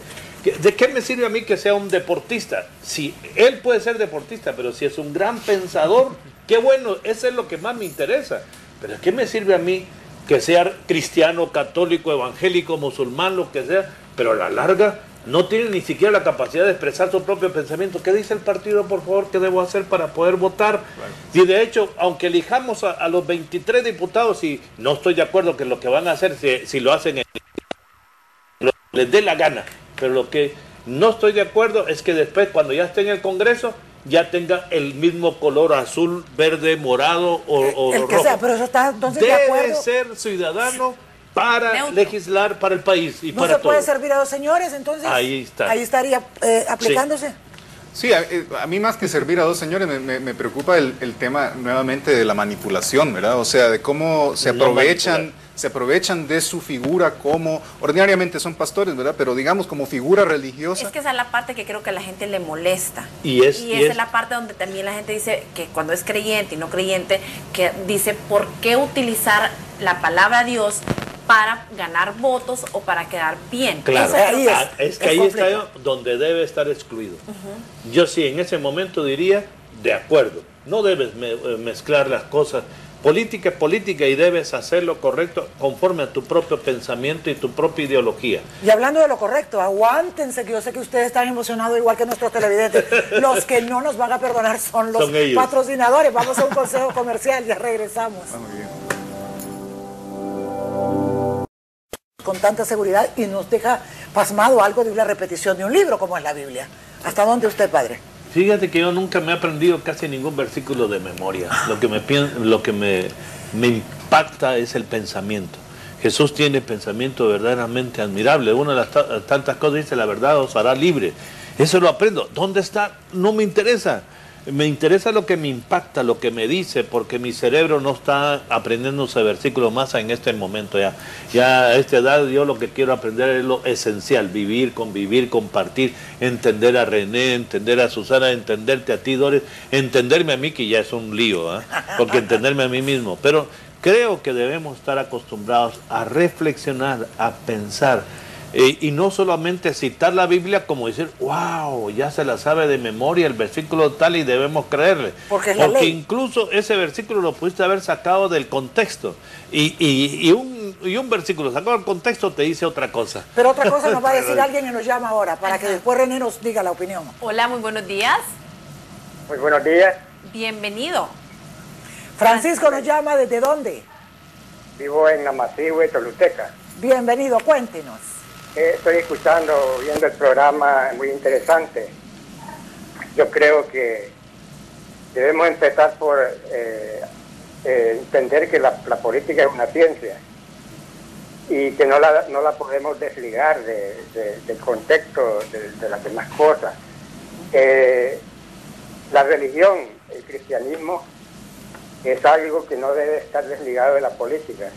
¿De qué me sirve a mí que sea un deportista? Si él puede ser deportista, pero si es un gran pensador, qué bueno, eso es lo que más me interesa. Pero ¿qué me sirve a mí que sea cristiano, católico, evangélico, musulmán, lo que sea, pero a la larga no tiene ni siquiera la capacidad de expresar su propio pensamiento? ¿Qué dice el partido, por favor? ¿Qué debo hacer para poder votar? Claro. Y de hecho, aunque elijamos a los 23 diputados, y no estoy de acuerdo que lo que van a hacer, si lo hacen les dé la gana, pero lo que no estoy de acuerdo es que después, cuando ya esté en el Congreso, ya tenga el mismo color azul, verde, morado o el que rojo. sea, pero eso está entonces debe de acuerdo. ser ciudadano para legislar para el país y no para se puede todos. Servir a dos señores, entonces ahí estaría aplicándose. Sí, a mí más que servir a dos señores me preocupa el tema nuevamente de la manipulación, ¿verdad? O sea, de cómo se aprovechan de su figura como, ordinariamente son pastores, ¿verdad? Pero digamos como figura religiosa. Es que esa es la parte que creo que a la gente le molesta. Y esa es la parte donde también la gente dice que cuando es creyente y no creyente, que dice, ¿por qué utilizar la palabra Dios para ganar votos o para quedar bien. Claro, es que ahí está donde debe estar excluido. Yo sí, en ese momento diría, de acuerdo, no debes mezclar las cosas. Política es política y debes hacer lo correcto conforme a tu propio pensamiento y tu propia ideología. Y hablando de lo correcto, aguántense, que yo sé que ustedes están emocionados igual que nuestros televidentes. Los que no nos van a perdonar son los patrocinadores. Vamos a un consejo comercial, ya regresamos. Muy bien. Con tanta seguridad y nos deja pasmado algo de una repetición de un libro como es la Biblia. ¿Hasta dónde usted, padre? Fíjate que yo nunca me he aprendido casi ningún versículo de memoria. Lo que me impacta es el pensamiento. Jesús tiene pensamiento verdaderamente admirable. Una de las tantas cosas dice, la verdad os hará libre. Eso lo aprendo. ¿Dónde está? No me interesa. Me interesa lo que me impacta, lo que me dice, porque mi cerebro no está aprendiendo ese versículo más en este momento. Ya a esta edad yo lo que quiero aprender es lo esencial, vivir, convivir, compartir, entender a René, entender a Susana, entenderte a ti, Doris, entenderme a mí, que ya es un lío, porque entenderme a mí mismo. Pero creo que debemos estar acostumbrados a reflexionar, a pensar, y no solamente citar la Biblia como decir, wow, ya se la sabe de memoria el versículo tal y debemos creerle. Porque incluso ese versículo lo pudiste haber sacado del contexto. Y un versículo sacado del contexto te dice otra cosa. Pero otra cosa nos va a decir alguien que nos llama ahora, para que después René nos diga la opinión. Hola, muy buenos días. Muy buenos días. Bienvenido. Francisco nos llama, ¿desde dónde? Vivo en Amacihue, Toluteca. Bienvenido, cuéntenos. Estoy escuchando, viendo el programa, muy interesante. Yo creo que debemos empezar por entender que la política es una ciencia y que no la podemos desligar del contexto de las demás cosas. La religión, el cristianismo, es algo que no debe estar desligado de la política.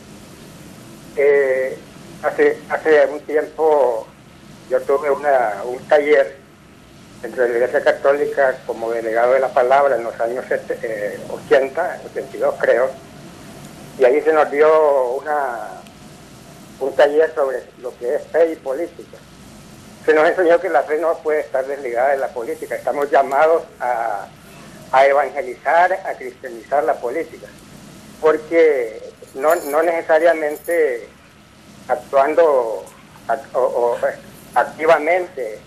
Hace un tiempo yo tuve un taller dentro de la Iglesia Católica como delegado de la palabra en los años 80, 82 creo, y ahí se nos dio un taller sobre lo que es fe y política. Se nos enseñó que la fe no puede estar desligada de la política, estamos llamados a evangelizar, a cristianizar la política, porque no necesariamente actuando activamente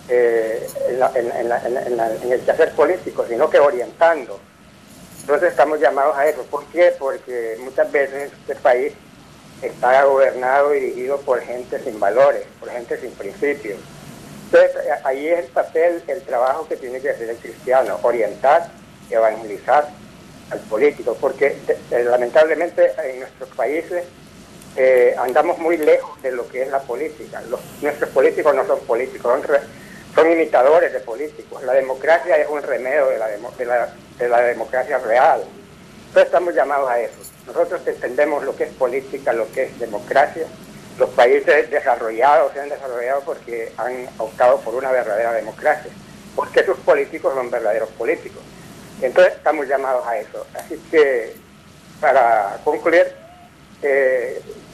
en el quehacer político, sino que orientando. Entonces estamos llamados a eso. ¿Por qué? Porque muchas veces este país está gobernado y dirigido por gente sin valores, por gente sin principios. Entonces ahí es el papel, el trabajo que tiene que hacer el cristiano, orientar, evangelizar al político, porque lamentablemente en nuestros países andamos muy lejos de lo que es la política. Nuestros políticos no son políticos, son imitadores de políticos. La democracia es un remedio de la democracia real. Entonces estamos llamados a eso. Nosotros entendemos lo que es política, lo que es democracia. Los países desarrollados se han desarrollado porque han optado por una verdadera democracia, porque sus políticos son verdaderos políticos. Entonces estamos llamados a eso. Así que, para concluir,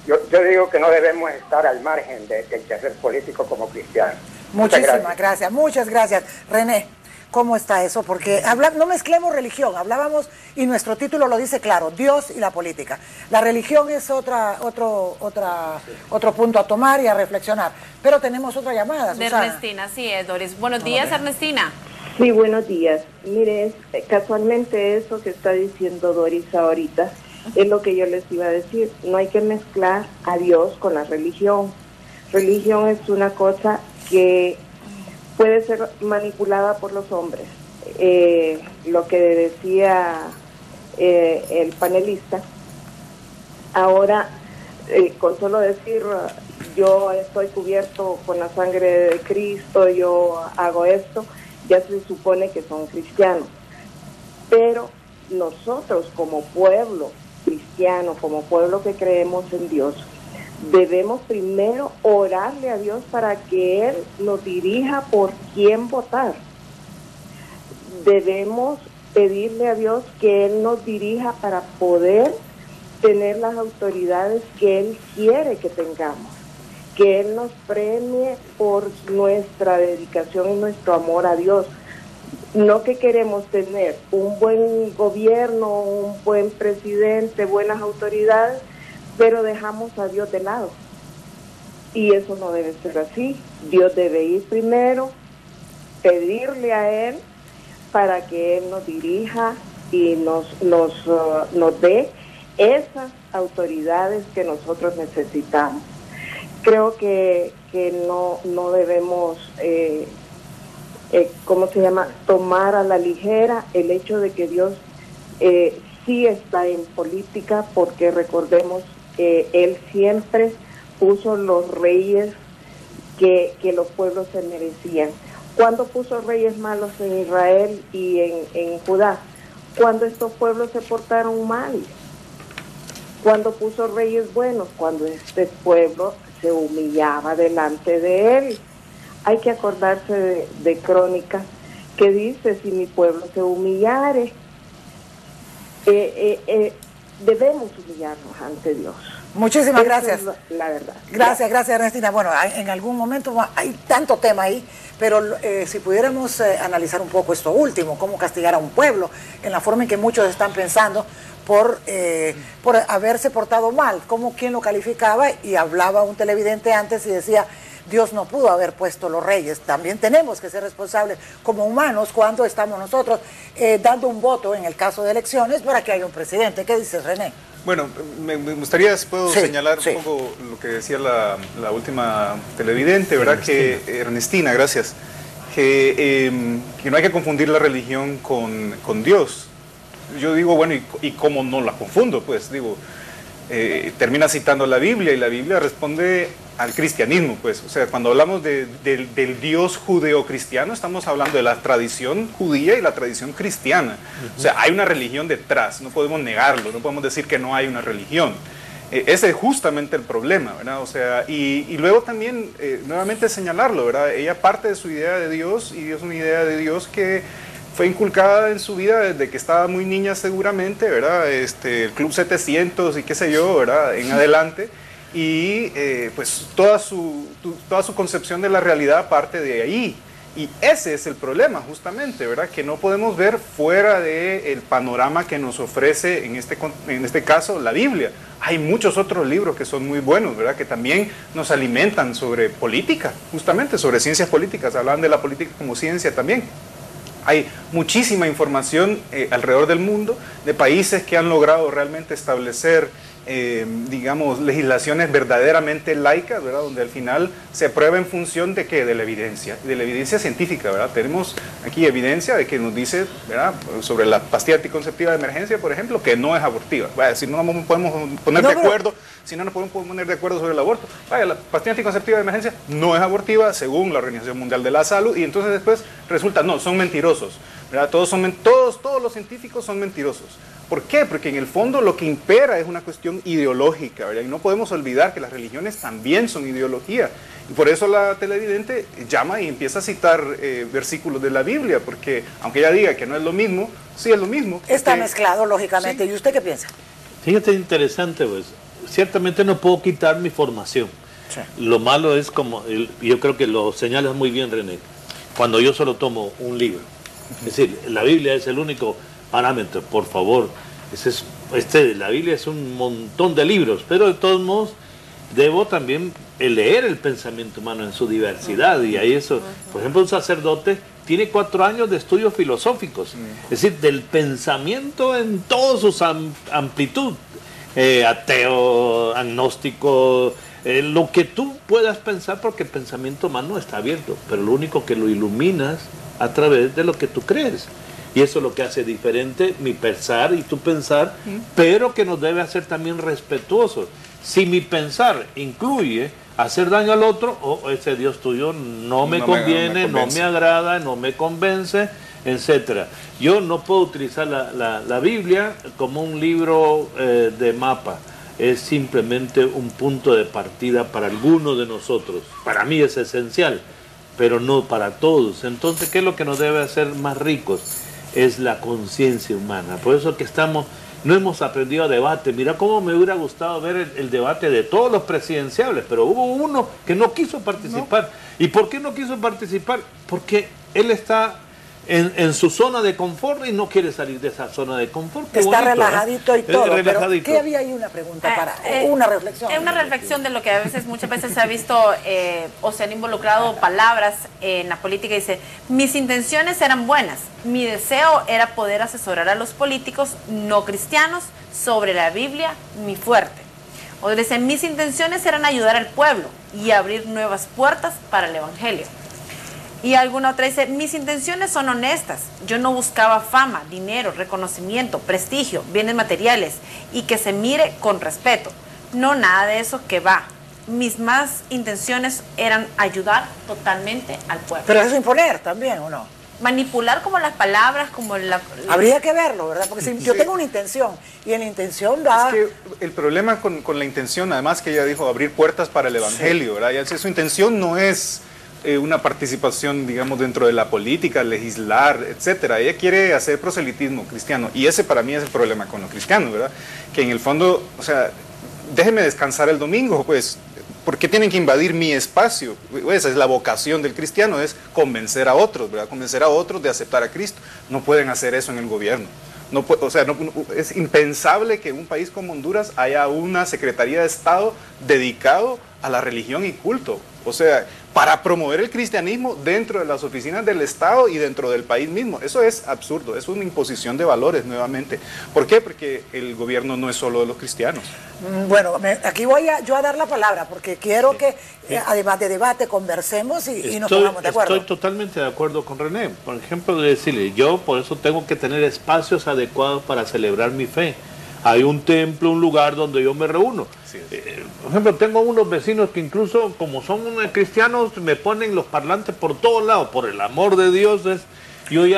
yo digo que no debemos estar al margen del quehacer político como cristianos. Muchísimas gracias, muchas gracias. René, ¿cómo está eso? Porque no mezclemos religión, hablábamos, y nuestro título lo dice claro, Dios y la política. La religión es otro punto a tomar y a reflexionar. Pero tenemos otra llamada, de Susana. Ernestina, sí, Doris. Buenos días, Ernestina. Sí, buenos días. Mire, casualmente eso que está diciendo Doris ahorita es lo que yo les iba a decir. No hay que mezclar a Dios con la religión. Religión es una cosa que puede ser manipulada por los hombres. Lo que decía el panelista, ahora con solo decir yo estoy cubierto con la sangre de Cristo, yo hago esto, ya se supone que son cristianos. Pero nosotros como pueblo cristiano, como pueblo que creemos en Dios, debemos primero orarle a Dios para que Él nos dirija por quién votar. Debemos pedirle a Dios que Él nos dirija para poder tener las autoridades que Él quiere que tengamos, que Él nos premie por nuestra dedicación y nuestro amor a Dios. No que queremos tener un buen gobierno, un buen presidente, buenas autoridades, pero dejamos a Dios de lado. Y eso no debe ser así. Dios debe ir primero, pedirle a Él para que Él nos dirija y nos dé esas autoridades que nosotros necesitamos. Creo que no debemos, tomar a la ligera el hecho de que Dios sí está en política, porque recordemos, Él siempre puso los reyes que los pueblos se merecían. ¿Cuándo puso reyes malos en Israel y en Judá? Cuando estos pueblos se portaron mal. Cuando puso reyes buenos, cuando este pueblo se humillaba delante de Él. Hay que acordarse de Crónicas, que dice: si mi pueblo se humillare, debemos humillarnos ante Dios. Muchísimas gracias. Es la verdad. Gracias, Ernestina. Bueno, en algún momento hay tanto tema ahí, pero si pudiéramos analizar un poco esto último, cómo castigar a un pueblo, en la forma en que muchos están pensando por haberse portado mal, como quien lo calificaba, y hablaba un televidente antes y decía: Dios no pudo haber puesto los reyes. También tenemos que ser responsables como humanos cuando estamos nosotros dando un voto en el caso de elecciones para que haya un presidente. ¿Qué dices, René? Bueno, me gustaría, si puedo señalar un poco lo que decía la última televidente, ¿verdad? Ernestina, gracias. Que no hay que confundir la religión con Dios. Yo digo, bueno, ¿y cómo no la confundo? Pues digo, termina citando la Biblia, y la Biblia responde al cristianismo, pues. O sea, cuando hablamos del Dios judeocristiano, estamos hablando de la tradición judía y la tradición cristiana. O sea, hay una religión detrás, no podemos negarlo, no podemos decir que no hay una religión. Ese es justamente el problema, ¿verdad? O sea, y luego también, nuevamente señalarlo, ¿verdad? Ella parte de su idea de Dios, y es una idea de Dios que fue inculcada en su vida desde que estaba muy niña, seguramente, ¿verdad? El Club 700 y qué sé yo, ¿verdad? En adelante. Y pues toda su concepción de la realidad parte de ahí. Y ese es el problema, justamente, ¿verdad? Que no podemos ver fuera del panorama que nos ofrece, en este caso, la Biblia. Hay muchos otros libros que son muy buenos, ¿verdad? Que también nos alimentan sobre política, justamente, sobre ciencias políticas. Hablan de la política como ciencia también. Hay muchísima información alrededor del mundo de países que han logrado realmente establecer, digamos, legislaciones verdaderamente laicas, ¿verdad? Donde al final se aprueba en función de ¿qué? De la evidencia científica, ¿verdad? Tenemos aquí evidencia de que nos dice, ¿verdad? Sobre la pastilla anticonceptiva de emergencia, por ejemplo, que no es abortiva. Vaya, si no nos podemos poner de acuerdo, si no nos podemos poner de acuerdo sobre el aborto, vaya, la pastilla anticonceptiva de emergencia no es abortiva según la Organización Mundial de la Salud, y entonces después resulta, no, son mentirosos, ¿verdad? Todos los científicos son mentirosos. ¿Por qué? Porque en el fondo lo que impera es una cuestión ideológica, ¿verdad? Y no podemos olvidar que las religiones también son ideología. Y por eso la televidente llama y empieza a citar versículos de la Biblia, porque aunque ella diga que no es lo mismo, sí es lo mismo. Está mezclado, lógicamente. Sí. ¿Y usted qué piensa? Fíjate, interesante, pues. Ciertamente no puedo quitar mi formación. Sí. Lo malo es como, yo creo que lo señalas muy bien, René, cuando yo solo tomo un libro. Es decir, la Biblia es el único parámetro, por favor. La Biblia es un montón de libros, pero de todos modos debo también leer el pensamiento humano en su diversidad. Y ahí eso, por ejemplo, un sacerdote tiene 4 años de estudios filosóficos, es decir, del pensamiento en toda su amplitud, ateo, agnóstico, lo que tú puedas pensar, porque el pensamiento humano está abierto, pero lo único que lo iluminas a través de lo que tú crees. Y eso es lo que hace diferente mi pensar y tu pensar, pero que nos debe hacer también respetuosos. Si mi pensar incluye hacer daño al otro, ese Dios tuyo no me conviene, no me agrada, no me convence, etc. Yo no puedo utilizar la Biblia como un libro de mapa. Es simplemente un punto de partida para algunos de nosotros. Para mí es esencial, pero no para todos. Entonces, ¿qué es lo que nos debe hacer más ricos? Es la conciencia humana. Por eso que estamos no hemos aprendido a debate. Mira cómo me hubiera gustado ver el debate de todos los presidenciables, pero hubo uno que no quiso participar. ¿Y por qué no quiso participar? Porque él está en su zona de confort y no quiere salir de esa zona de confort. Qué está bonito, relajadito y todo. Relajadito. Pero ¿qué había ahí una pregunta para una reflexión? Es una reflexión de lo que a veces, muchas veces se ha visto o se han involucrado palabras en la política. Dice, mis intenciones eran buenas, mi deseo era poder asesorar a los políticos no cristianos sobre la Biblia, mi fuerte. O dice, mis intenciones eran ayudar al pueblo y abrir nuevas puertas para el Evangelio. Y alguna otra dice, mis intenciones son honestas, yo no buscaba fama, dinero, reconocimiento, prestigio, bienes materiales y que se mire con respeto. No, nada de eso que va. Mis más intenciones eran ayudar totalmente al pueblo. Pero eso imponer también, ¿o no? Manipular como las palabras, como la... Habría que verlo, ¿verdad? Porque si yo tengo una intención y en la intención va... Es que el problema con la intención, además que ella dijo abrir puertas para el Evangelio, ¿verdad? Y su intención no es una participación, digamos, dentro de la política, legislar, etcétera. Ella quiere hacer proselitismo cristiano y ese para mí es el problema con los cristianos, ¿verdad? Que en el fondo, o sea, déjeme descansar el domingo, pues, ¿por qué tienen que invadir mi espacio? Esa es la vocación del cristiano, es convencer a otros, ¿verdad? Convencer a otros de aceptar a Cristo. No pueden hacer eso en el gobierno. No, o sea, es impensable que en un país como Honduras haya una Secretaría de Estado dedicado a la religión y culto. O sea, para promover el cristianismo dentro de las oficinas del Estado y dentro del país mismo. Eso es absurdo, es una imposición de valores nuevamente. ¿Por qué? Porque el gobierno no es solo de los cristianos. Bueno, aquí voy yo a dar la palabra, porque quiero que, además de debate, conversemos y nos pongamos de acuerdo. Estoy totalmente de acuerdo con René. Por ejemplo, decirle, yo por eso tengo que tener espacios adecuados para celebrar mi fe. Hay un templo, un lugar donde yo me reúno. Por ejemplo, tengo unos vecinos que incluso, como son cristianos, me ponen los parlantes por todos lados. Por el amor de Dios,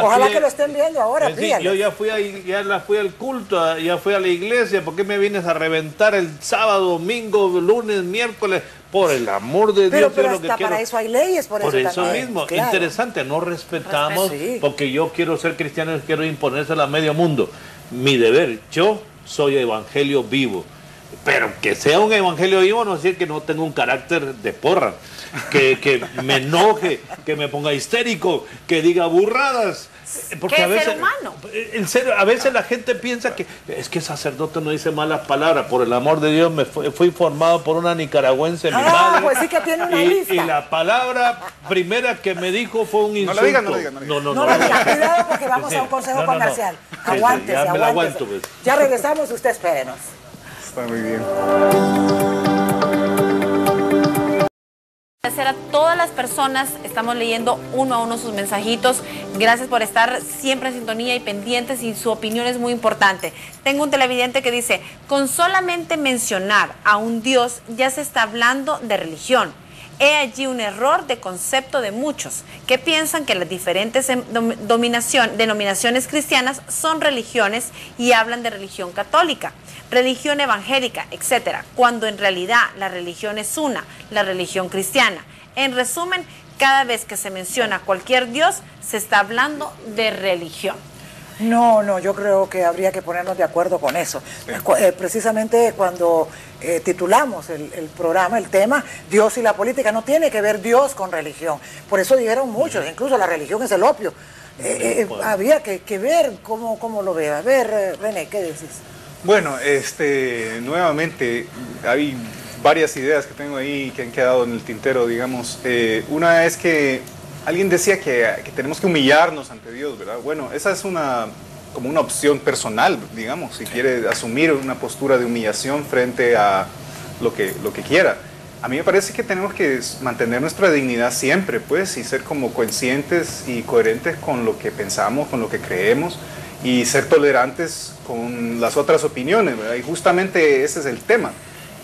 ojalá que lo estén viendo ahora. Yo ya fui al culto, ya fui a la iglesia. ¿Por qué me vienes a reventar el sábado, domingo, lunes, miércoles? Por el amor de Dios. Pero hasta para eso hay leyes, por eso también, mismo, claro. Interesante, no respetamos, porque yo quiero ser cristiano y quiero imponérsela a medio mundo. Mi deber, yo soy evangelio vivo, pero que sea un evangelio vivo no es decir que no tenga un carácter de porra, que me enoje, que me ponga histérico, que diga burradas, porque a veces, en serio, a veces la gente piensa que es que sacerdote no dice malas palabras. Por el amor de Dios, fui formado por una nicaragüense, mi madre, pues sí que tiene una lista. Y la palabra primera que me dijo fue un insulto. No la diga. No, cuidado, porque vamos a un consejo comercial. Aguántese, ya me la aguanto, pues. Ya regresamos, usted espérenos. Está muy bien. Agradecer a todas las personas, estamos leyendo uno a uno sus mensajitos. Gracias por estar siempre en sintonía y pendientes, y su opinión es muy importante. Tengo un televidente que dice, con solamente mencionar a un Dios ya se está hablando de religión. He allí un error de concepto de muchos que piensan que las diferentes denominaciones cristianas son religiones y hablan de religión católica, religión evangélica, etcétera, cuando en realidad la religión es una, la religión cristiana. En resumen, cada vez que se menciona cualquier Dios, se está hablando de religión. No, yo creo que habría que ponernos de acuerdo con eso. Precisamente cuando titulamos el programa, el tema, Dios y la política, no tiene que ver Dios con religión. Por eso dijeron muchos, incluso la religión es el opio. Habría que ver cómo lo ve. A ver, René, ¿qué decís? Bueno, nuevamente, hay varias ideas que tengo ahí que han quedado en el tintero, digamos. Una es que alguien decía que tenemos que humillarnos ante Dios, ¿verdad? Bueno, esa es como una opción personal, digamos, si quiere asumir una postura de humillación frente a lo que quiera. A mí me parece que tenemos que mantener nuestra dignidad siempre, pues, y ser como conscientes y coherentes con lo que pensamos, con lo que creemos, y ser tolerantes con las otras opiniones, ¿verdad? Y justamente ese es el tema,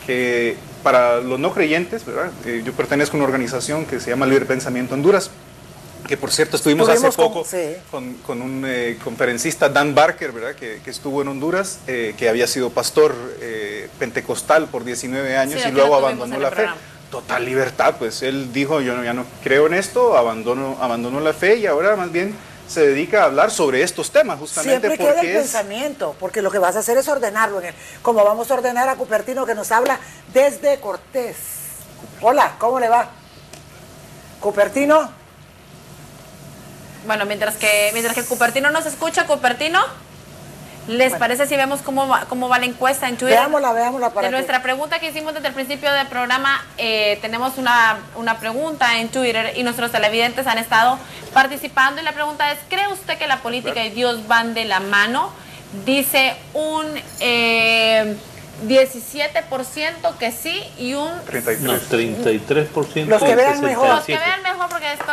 que para los no creyentes, ¿verdad? Yo pertenezco a una organización que se llama Libre Pensamiento Honduras, que por cierto estuvimos hace poco con un conferencista, Dan Barker, ¿verdad? Que estuvo en Honduras, que había sido pastor pentecostal por 19 años y luego abandonó la fe. Total libertad, pues él dijo, yo ya no creo en esto, abandonó la fe y ahora más bien se dedica a hablar sobre estos temas, justamente siempre queda el porque pensamiento, porque lo que vas a hacer es ordenarlo, como vamos a ordenar a Cupertino, que nos habla desde Cortés. Hola, ¿cómo le va? Cupertino. Bueno, mientras que Cupertino nos escucha, Cupertino, ¿les parece si vemos cómo va la encuesta en Twitter? Veámosla para de nuestra pregunta que hicimos desde el principio del programa, tenemos una pregunta en Twitter y nuestros televidentes han estado participando y la pregunta es, ¿cree usted que la política y Dios van de la mano? Dice un 17% que sí y un 33%. Los que vean mejor. Los que vean mejor porque esto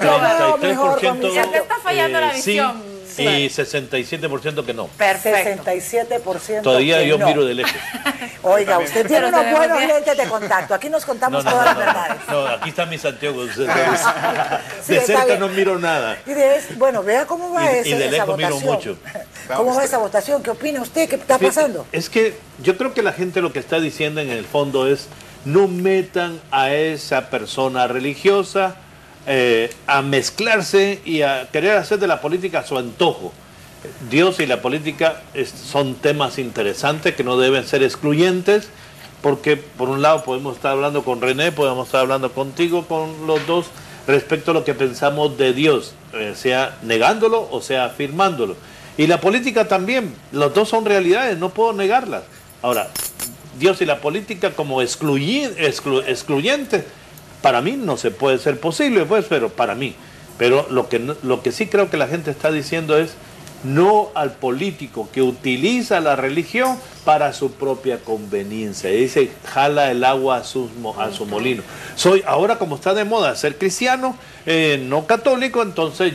yo veo mejor. Ya te está fallando la visión. Sí, y 67% que no. Perfecto. 67% Todavía que yo no. miro de lejos. Oiga, usted tiene unos buenos lentes de contacto. Aquí nos contamos todas las verdades. No, aquí está mi Santiago. Sí, de cerca no miro nada. Bueno, vea cómo va y de esa lejos miro votación. mucho. ¿Cómo va esa votación? ¿Qué opina usted? ¿Qué está pasando? Es que yo creo que la gente lo que está diciendo en el fondo es no metan a esa persona religiosa a mezclarse y a querer hacer de la política a su antojo. Dios y la política son temas interesantes que no deben ser excluyentes, porque por un lado podemos estar hablando con René, podemos estar hablando contigo, con los dos, respecto a lo que pensamos de Dios, sea negándolo o sea afirmándolo. Y la política también, los dos son realidades, no puedo negarlas. Ahora, Dios y la política como excluyentes, para mí no se puede ser posible, pues, pero para mí. Pero lo que sí creo que la gente está diciendo es no al político que utiliza la religión para su propia conveniencia. Y dice, jala el agua a su molino. Ahora como está de moda ser cristiano, no católico, entonces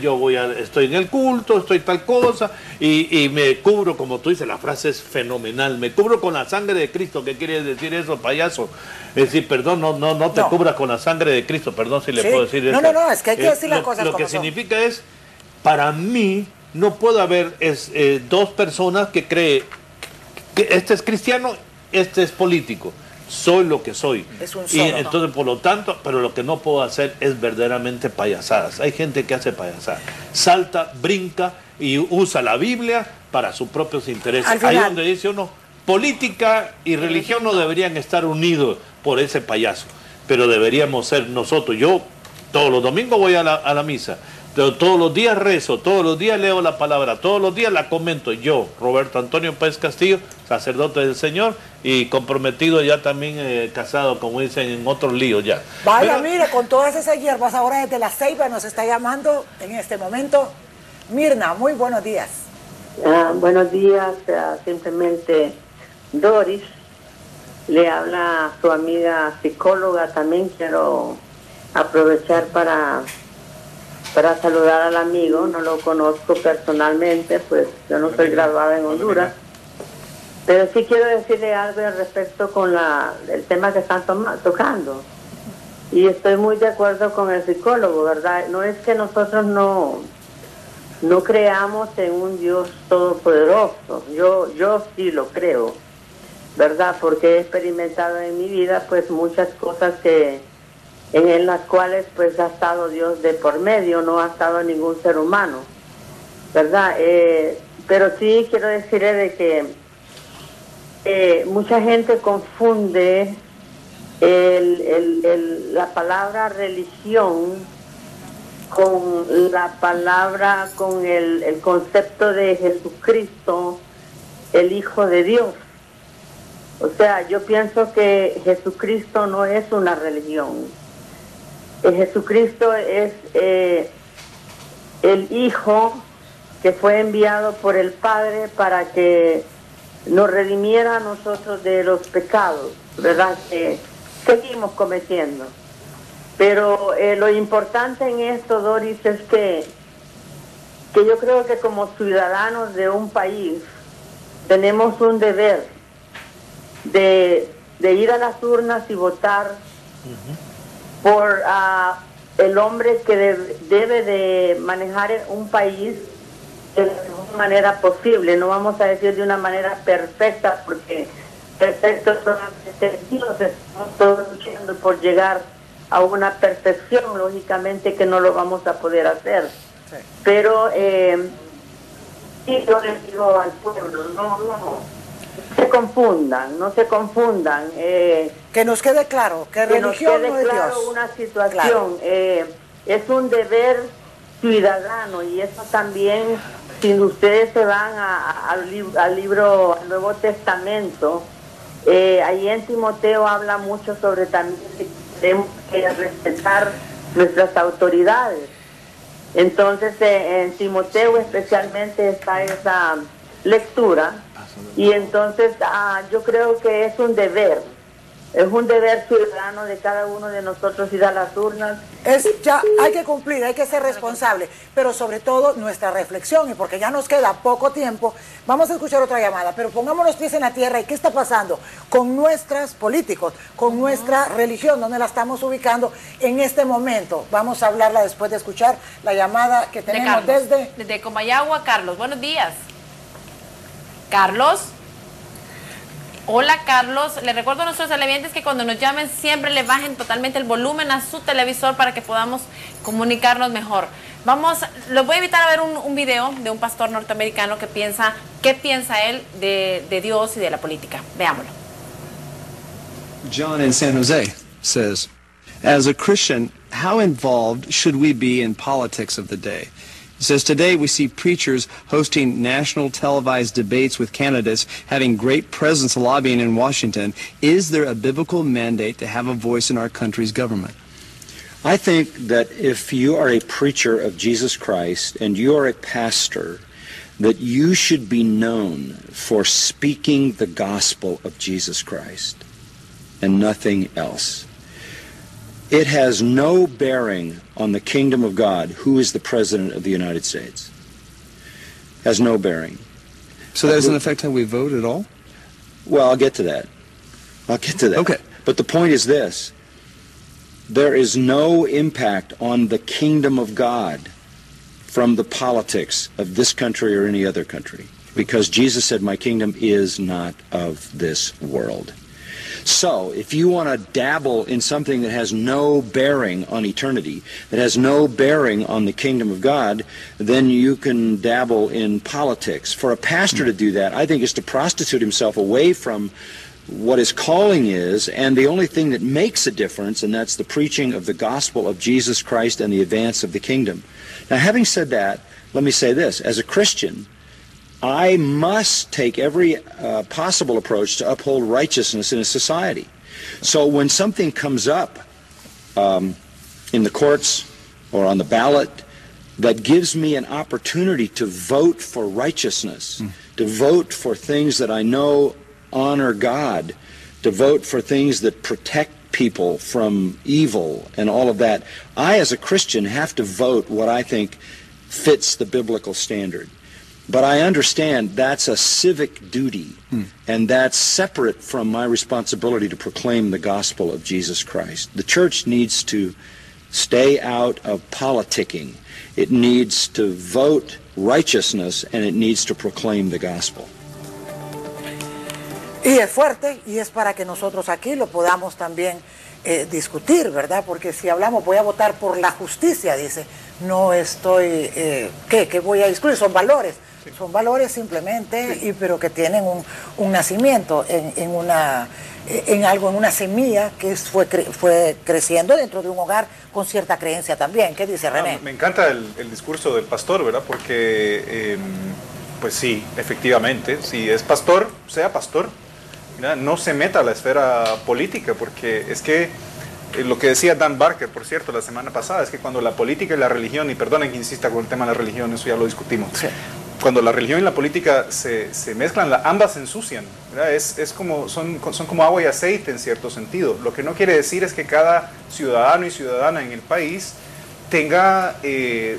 estoy en el culto, estoy tal cosa, y me cubro, como tú dices, la frase es fenomenal, me cubro con la sangre de Cristo. ¿Qué quiere decir eso, payaso? Es decir, perdón, no te cubras con la sangre de Cristo, perdón si le puedo decir eso. No, es que hay que decir las cosas como son. Lo que significa es, para mí, no puede haber dos personas que creen que este es cristiano, este es político. Soy lo que soy. Es un solo, y entonces, por lo tanto, pero lo que no puedo hacer es verdaderamente payasadas. Hay gente que hace payasadas. Salta, brinca y usa la Biblia para sus propios intereses. Ahí donde dice uno, política y religión no deberían estar unidos por ese payaso. Pero deberíamos ser nosotros. Yo todos los domingos voy a la misa. Todos los días rezo, todos los días leo la palabra, todos los días la comento. Yo, Roberto Antonio Páez Castillo, sacerdote del Señor y comprometido ya también, casado, como dicen, en otros líos ya. Vaya, mire, con todas esas hierbas, ahora desde La Ceiba nos está llamando en este momento Mirna. Muy buenos días. Buenos días, simplemente Doris. Le habla a su amiga psicóloga. También quiero aprovechar para saludar al amigo. No lo conozco personalmente, pues yo no soy graduada en Honduras, pero sí quiero decirle algo al respecto con el tema que están tocando, y estoy muy de acuerdo con el psicólogo, ¿verdad? No es que nosotros no creamos en un Dios todopoderoso. Yo sí lo creo, ¿verdad? Porque he experimentado en mi vida pues muchas cosas en las cuales pues ha estado Dios de por medio, no ha estado ningún ser humano, ¿verdad? Pero sí quiero decirle de que mucha gente confunde la palabra religión con el concepto de Jesucristo, el Hijo de Dios. O sea, yo pienso que Jesucristo no es una religión. Jesucristo es el Hijo que fue enviado por el Padre para que nos redimiera a nosotros de los pecados, ¿verdad?, que seguimos cometiendo. Pero lo importante en esto, Doris, es que yo creo que como ciudadanos de un país tenemos un deber de ir a las urnas y votar por el hombre que debe de manejar un país de la mejor manera posible. No vamos a decir de una manera perfecta, porque perfecto solamente Dios. Estamos todos luchando por llegar a una perfección, lógicamente que no lo vamos a poder hacer. pero sí, yo les digo al pueblo, no se confundan. Que nos quede claro, que religión no es claro Dios. Una situación, es un deber ciudadano, y eso también, si ustedes se van al Nuevo Testamento, ahí en Timoteo habla mucho sobre también que tenemos que respetar nuestras autoridades. Entonces en Timoteo especialmente está esa lectura, y entonces yo creo que es un deber ciudadano de cada uno de nosotros ir a las urnas. Hay que cumplir, hay que ser responsable, pero sobre todo nuestra reflexión, y porque ya nos queda poco tiempo, vamos a escuchar otra llamada, pero pongamos los pies en la tierra. ¿Y qué está pasando con nuestros políticos, con nuestra religión, dónde la estamos ubicando en este momento? Vamos a hablarla después de escuchar la llamada que tenemos desde Comayagua. Carlos, buenos días. Carlos. Hola, Carlos. Le recuerdo a nuestros televidentes que cuando nos llamen siempre le bajen totalmente el volumen a su televisor para que podamos comunicarnos mejor. Les voy a invitar a ver un video de un pastor norteamericano que piensa, ¿qué piensa él de Dios y de la política? Veámoslo. John in San Jose says, as a Christian, how involved should we be in politics of the day? He says, today we see preachers hosting national televised debates with candidates, having great presence lobbying in Washington. Is there a biblical mandate to have a voice in our country's government? I think that if you are a preacher of Jesus Christ and you are a pastor, that you should be known for speaking the gospel of Jesus Christ and nothing else. It has no bearing on the kingdom of God who is the President of the United States. Has no bearing. So that doesn't affect how we vote at all? Well, I'll get to that. Okay. But the point is this. There is no impact on the kingdom of God from the politics of this country or any other country, because Jesus said, my kingdom is not of this world. So, if you want to dabble in something that has no bearing on eternity, that has no bearing on the kingdom of God, then you can dabble in politics. For a pastor to do that, I think, is to prostitute himself away from what his calling is, and the only thing that makes a difference, and that's the preaching of the gospel of Jesus Christ and the advance of the kingdom. Now, having said that, let me say this. As a Christian, I must take every possible approach to uphold righteousness in a society. So when something comes up in the courts or on the ballot that gives me an opportunity to vote for righteousness, to vote for things that I know honor God, to vote for things that protect people from evil and all of that, I as a Christian have to vote what I think fits the biblical standard. But I understand that's a civic duty, and that's separate from my responsibility to proclaim the gospel of Jesus Christ. The church needs to stay out of politicking. It needs to vote righteousness, and it needs to proclaim the gospel. Y es fuerte, y es para que nosotros aquí lo podamos también discutir, ¿verdad? Porque si hablamos, voy a votar por la justicia, dice, no estoy, ¿qué voy a discutir? Son valores. Son valores simplemente, pero que tienen un nacimiento en algo, en una semilla que fue creciendo dentro de un hogar con cierta creencia también. ¿Qué dice René? Me encanta el discurso del pastor, ¿verdad? Porque, pues sí, efectivamente, si es pastor, sea pastor, ¿verdad? No se meta a la esfera política, porque es que lo que decía Dan Barker, por cierto, la semana pasada, es que cuando la política y la religión, y perdonen que insista con el tema de la religión, eso ya lo discutimos, sí. Cuando la religión y la política se mezclan, ambas se ensucian, ¿verdad? Son como agua y aceite en cierto sentido. Lo que no quiere decir es que cada ciudadano y ciudadana en el país tenga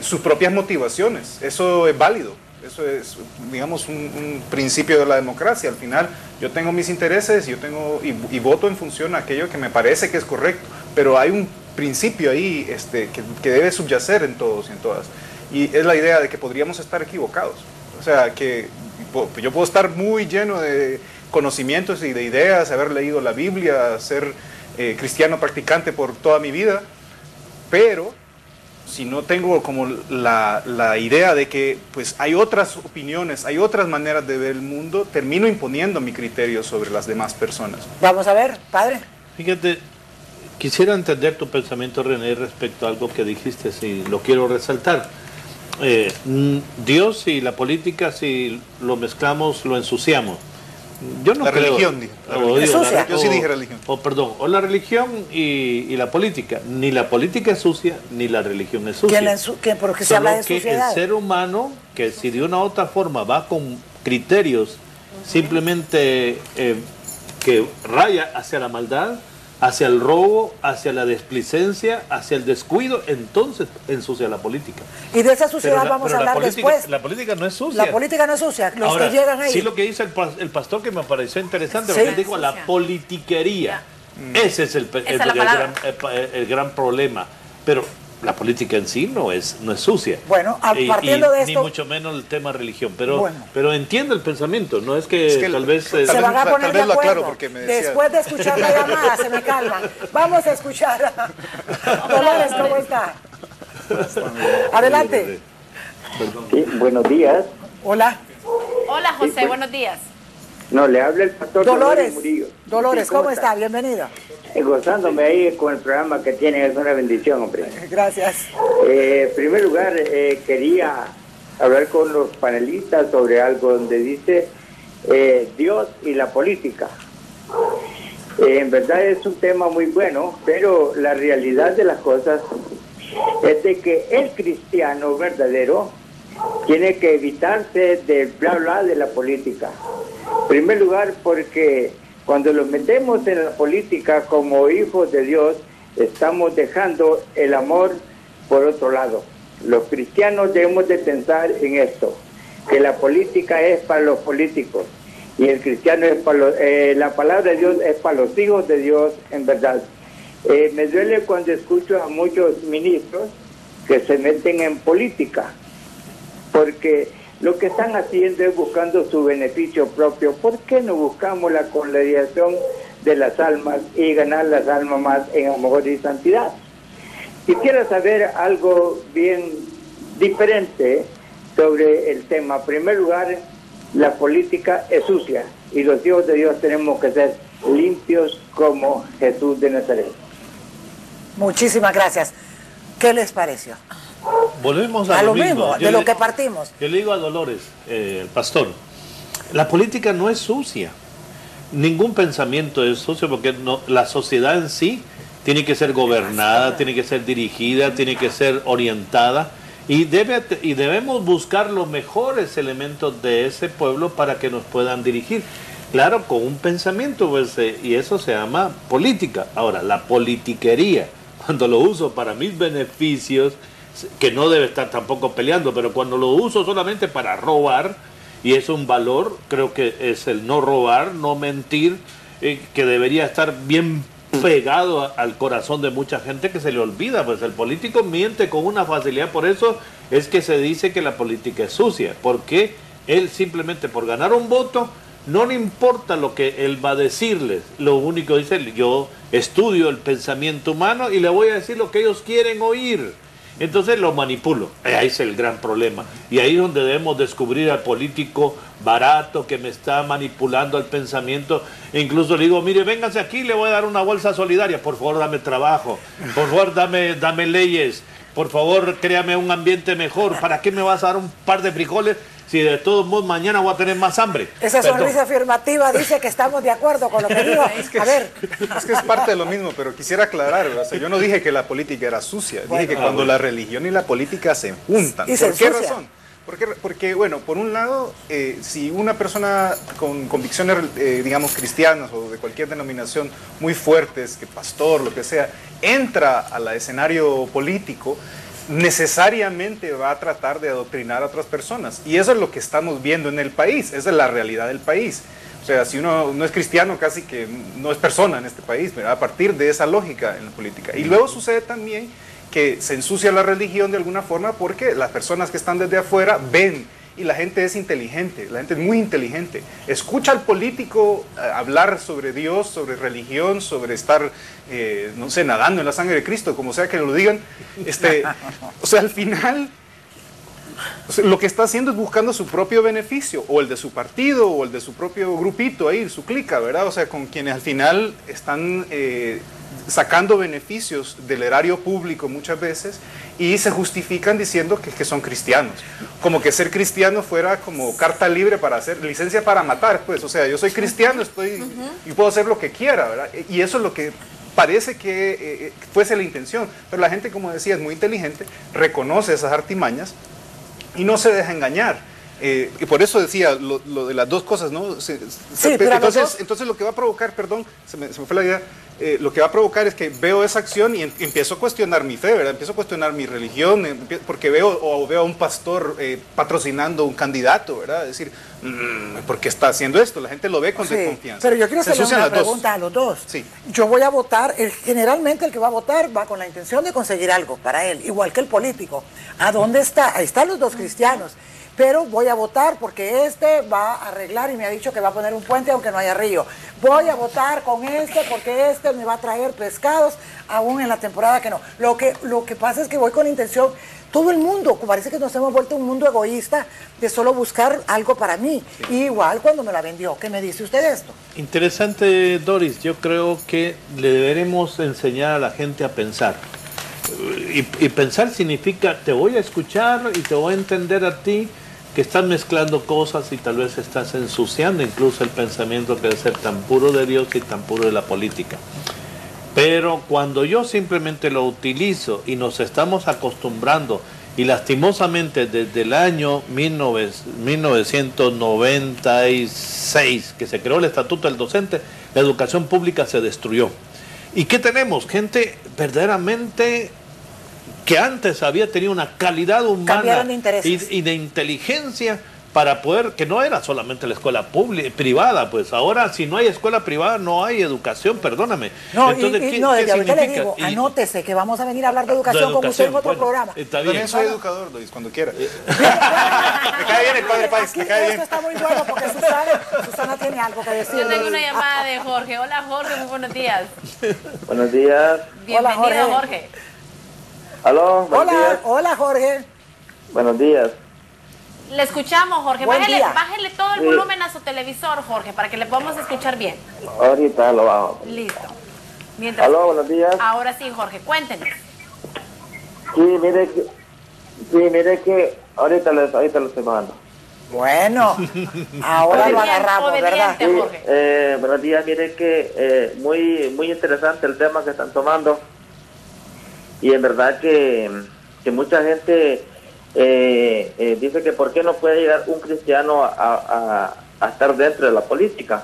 sus propias motivaciones. Eso es válido. Eso es, digamos, un principio de la democracia. Al final, yo tengo mis intereses, y voto en función a aquello que me parece que es correcto. Pero hay un principio ahí que debe subyacer en todos y en todas. Y es la idea de que podríamos estar equivocados. O sea, que yo puedo estar muy lleno de conocimientos y de ideas, haber leído la Biblia, ser cristiano practicante por toda mi vida, pero si si no tengo como la idea de que pues hay otras opiniones, hay otras maneras de ver el mundo, termino imponiendo mi criterio sobre las demás personas. Vamos a ver, padre. Fíjate, quisiera entender tu pensamiento, René, respecto a algo que dijiste, si lo quiero resaltar. Dios y la política, si lo mezclamos, lo ensuciamos. Yo no la creo. Religión, yo sí dije religión. Perdón, o la religión y la política. Ni la política es sucia, ni la religión es sucia. ¿Por qué se habla de Solo que suciedad? el ser humano, que si de una u otra forma va con criterios simplemente que raya hacia la maldad, hacia el robo, hacia la desplicencia, hacia el descuido, entonces ensucia la política. Y de esa suciedad vamos a hablar después. La política no es sucia. La política no es sucia, los Ahora, que llegan ahí. Sí, lo que dice el pastor que me pareció interesante, Sí. porque dijo la politiquería. Ese es el gran problema. Pero la política en sí no es sucia. Bueno, partiendo de esto... Ni mucho menos el tema religión. Pero, Bueno. pero entiende el pensamiento, no es que tal vez... se van a poner de acuerdo. Porque me decía... Después de escuchar la llamada, se me calman. Vamos a escuchar a Dolores, ¿cómo está? Adelante. Sí, buenos días. Hola. Hola, José, Sí, pues. buenos días. No, le habla el pastor Dolores. Murillo. Dolores, Sí, ¿cómo está? Bienvenida. Gozándome ahí con el programa que tienen, es una bendición, hombre. Gracias. En primer lugar, quería hablar con los panelistas sobre algo donde dice Dios y la política. En verdad es un tema muy bueno, pero la realidad de las cosas es de que el cristiano verdadero tiene que evitarse del bla bla de la política. En primer lugar, porque cuando los metemos en la política como hijos de Dios, estamos dejando el amor por otro lado. Los cristianos debemos de pensar en esto, que la política es para los políticos y el cristiano es para los, la palabra de Dios es para los hijos de Dios, en verdad. Me duele cuando escucho a muchos ministros que se meten en política, porque lo que están haciendo es buscando su beneficio propio. ¿Por qué no buscamos la congregación de las almas y ganar las almas más en amor y santidad? Quisiera saber algo bien diferente sobre el tema. En primer lugar, la política es sucia y los hijos de Dios tenemos que ser limpios como Jesús de Nazaret. Muchísimas gracias. ¿Qué les pareció? Volvemos A a lo mismo, de lo que partimos. Yo le digo a Dolores, el pastor, la política no es sucia. Ningún pensamiento es sucio porque la sociedad en sí tiene que ser gobernada, tiene que ser dirigida, tiene que ser orientada y debemos buscar los mejores elementos de ese pueblo para que nos puedan dirigir. Claro, con un pensamiento, pues, y eso se llama política. Ahora, la politiquería, cuando lo uso para mis beneficios, que no debe estar tampoco peleando, pero cuando lo uso solamente para robar, y es un valor, creo que es el no robar, no mentir, que debería estar bien pegado al corazón de mucha gente que se le olvida, pues el político miente con una facilidad, por eso es que se dice que la política es sucia, porque él simplemente por ganar un voto, no le importa lo que él va a decirles, lo único dice, yo estudio el pensamiento humano y le voy a decir lo que ellos quieren oír. Entonces lo manipulo, ahí es el gran problema. Y ahí es donde debemos descubrir al político barato que me está manipulando el pensamiento. E incluso le digo, mire, véngase aquí, le voy a dar una bolsa solidaria. Por favor, dame trabajo. Por favor, dame leyes. Por favor, créame un ambiente mejor. ¿Para qué me vas a dar un par de frijoles si de todos modos mañana voy a tener más hambre? Esa sonrisa afirmativa dice que estamos de acuerdo con lo que digo. Es que es parte de lo mismo, pero quisiera aclarar, o sea, yo no dije que la política era sucia, dije que cuando la religión y la política se juntan. ¿Por qué razón? Porque, bueno, por un lado, si una persona con convicciones, digamos, cristianas o de cualquier denominación muy fuertes, que pastor, lo que sea, entra al escenario político, necesariamente va a tratar de adoctrinar a otras personas. Y eso es lo que estamos viendo en el país, esa es la realidad del país. O sea, si uno no es cristiano, casi que no es persona en este país, ¿verdad? A partir de esa lógica en la política. Y luego sucede también que se ensucia la religión de alguna forma porque las personas que están desde afuera ven y la gente es inteligente, la gente es muy inteligente. Escucha al político hablar sobre Dios, sobre religión, sobre estar, no sé, nadando en la sangre de Cristo, como sea que lo digan. O sea, al final, o sea, lo que está haciendo es buscando su propio beneficio, o el de su partido, o el de su propio grupito ahí, su clica, ¿verdad? O sea, con quienes al final están sacando beneficios del erario público muchas veces y se justifican diciendo que son cristianos. Como que ser cristiano fuera como carta libre para hacer, licencia para matar, pues. O sea, yo soy cristiano, y puedo hacer lo que quiera, ¿verdad? Y eso es lo que parece que fuese la intención. Pero la gente, como decía, es muy inteligente, reconoce esas artimañas y no se deja engañar. Y por eso decía lo de las dos cosas, ¿no? Entonces lo que va a provocar, perdón, se me fue la idea, lo que va a provocar es que veo esa acción y empiezo a cuestionar mi fe, ¿verdad? Empiezo a cuestionar mi religión, porque veo a un pastor patrocinando un candidato, ¿verdad? Es decir, ¿por qué está haciendo esto? La gente lo ve con desconfianza. Pero yo quiero hacerle una pregunta a los dos. Sí. Yo voy a votar, generalmente el que va a votar va con la intención de conseguir algo para él, igual que el político. ¿A dónde está? Ahí están los dos cristianos. Pero voy a votar porque este va a arreglar y me ha dicho que va a poner un puente aunque no haya río. Voy a votar con este porque este me va a traer pescados aún en la temporada que no. Lo que pasa es que voy con intención, todo el mundo, parece que nos hemos vuelto un mundo egoísta de solo buscar algo para mí. Sí. Igual cuando me la vendió, ¿qué me dice usted de esto? Interesante, Doris. Yo creo que le deberemos enseñar a la gente a pensar. Y pensar significa, te voy a escuchar y te voy a entender a ti, que estás mezclando cosas y tal vez estás ensuciando incluso el pensamiento que debe ser tan puro de Dios y tan puro de la política. Pero cuando yo simplemente lo utilizo y nos estamos acostumbrando, y lastimosamente desde el año 1996, que se creó el Estatuto del Docente, la educación pública se destruyó. ¿Y qué tenemos? Gente verdaderamente que antes había tenido una calidad humana y de inteligencia para poder, que no era solamente la escuela privada, pues ahora si no hay escuela privada no hay educación, perdóname. No, entonces, desde ahorita le digo, anótese que vamos a venir a hablar de educación como usted en otro programa. Está bien. También soy educador, Luis, cuando quiera. Me cae bien el Padre Páez, me cae bien. Esto está muy bueno porque Susana tiene algo que decir. Yo tengo una llamada de Jorge. Hola Jorge, muy buenos días. Buenos días. Bienvenido, hola, Jorge. Aló, hola Jorge. Buenos días. Le escuchamos, Jorge. Bájele todo el volumen a su televisor, Jorge, para que le podamos escuchar bien. Ahorita lo bajo. Listo. Aló, buenos días. Ahora sí, Jorge, cuéntenos. Sí, mire que ahorita lo estoy bajando. Bueno, ahora lo agarramos, ¿verdad? Sí, buenos días, mire que muy interesante el tema que están tomando. Y en verdad que mucha gente dice que por qué no puede llegar un cristiano a estar dentro de la política.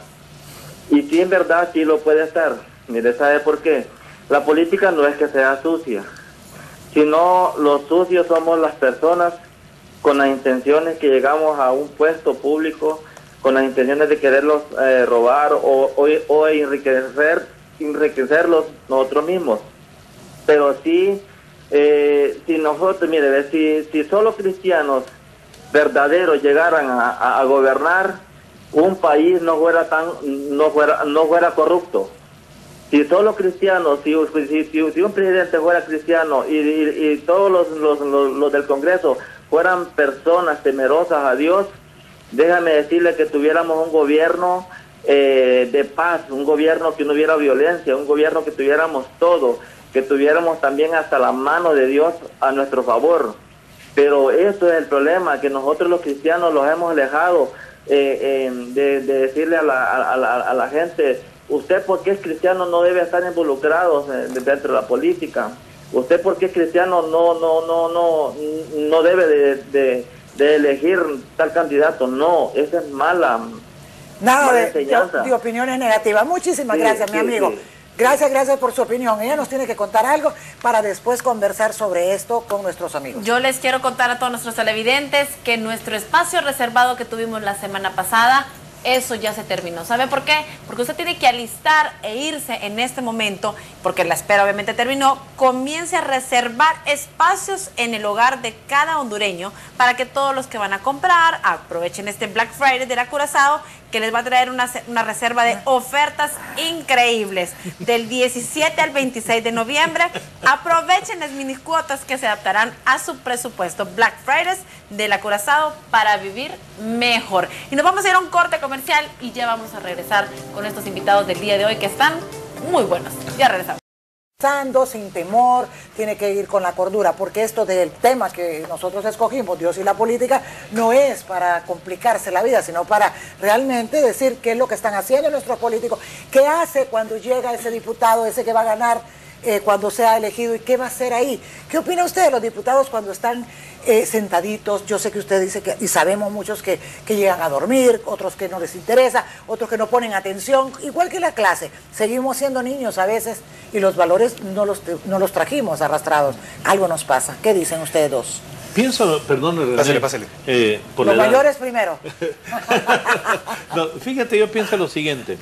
Y sí, en verdad, sí lo puede estar. Mire, ¿sabe por qué? La política no es que sea sucia, sino los sucios somos las personas con las intenciones que llegamos a un puesto público, con las intenciones de quererlos robar o enriquecerlos nosotros mismos. Pero sí, si nosotros, mire, si solo cristianos verdaderos llegaran a gobernar, un país no fuera corrupto. Si solo cristianos, si un presidente fuera cristiano y todos los del Congreso fueran personas temerosas a Dios, déjame decirle que tuviéramos un gobierno de paz, un gobierno que no hubiera violencia, un gobierno que tuviéramos todo, que tuviéramos también hasta la mano de Dios a nuestro favor. Pero eso es el problema, que nosotros los cristianos los hemos alejado de decirle a la gente, usted porque es cristiano no debe estar involucrado dentro de la política, usted porque es cristiano no debe de elegir tal candidato. No, esa es mala enseñanza. De opiniones negativas. Muchísimas gracias, mi amigo. Sí. Gracias por su opinión. Ella nos tiene que contar algo para después conversar sobre esto con nuestros amigos. Yo les quiero contar a todos nuestros televidentes que nuestro espacio reservado que tuvimos la semana pasada eso ya se terminó. ¿Sabe por qué? Porque usted tiene que alistar e irse en este momento, porque la espera obviamente terminó. Comience a reservar espacios en el hogar de cada hondureño para que todos los que van a comprar aprovechen este Black Friday de la Curazao, que les va a traer una reserva de ofertas increíbles. Del 17 al 26 de noviembre, aprovechen las mini cuotas que se adaptarán a su presupuesto. Black Fridays de la Curazao para vivir mejor. Y nos vamos a ir a un corte comercial y ya vamos a regresar con estos invitados del día de hoy que están muy buenos. Ya regresamos. Sin temor, tiene que ir con la cordura, porque esto del tema que nosotros escogimos, Dios y la política, no es para complicarse la vida, sino para realmente decir qué es lo que están haciendo nuestros políticos, qué hace cuando llega ese diputado, ese que va a ganar cuando sea elegido, y qué va a hacer ahí. ¿Qué opina usted de los diputados cuando están sentaditos? Yo sé que usted dice que, y sabemos muchos que llegan a dormir, otros que no les interesa, otros que no ponen atención, igual que la clase. Seguimos siendo niños a veces y los valores no los trajimos arrastrados. Algo nos pasa. ¿Qué dicen ustedes dos? Pienso, perdón, Pásale. Los mayores primero. No, fíjate, yo pienso lo siguiente,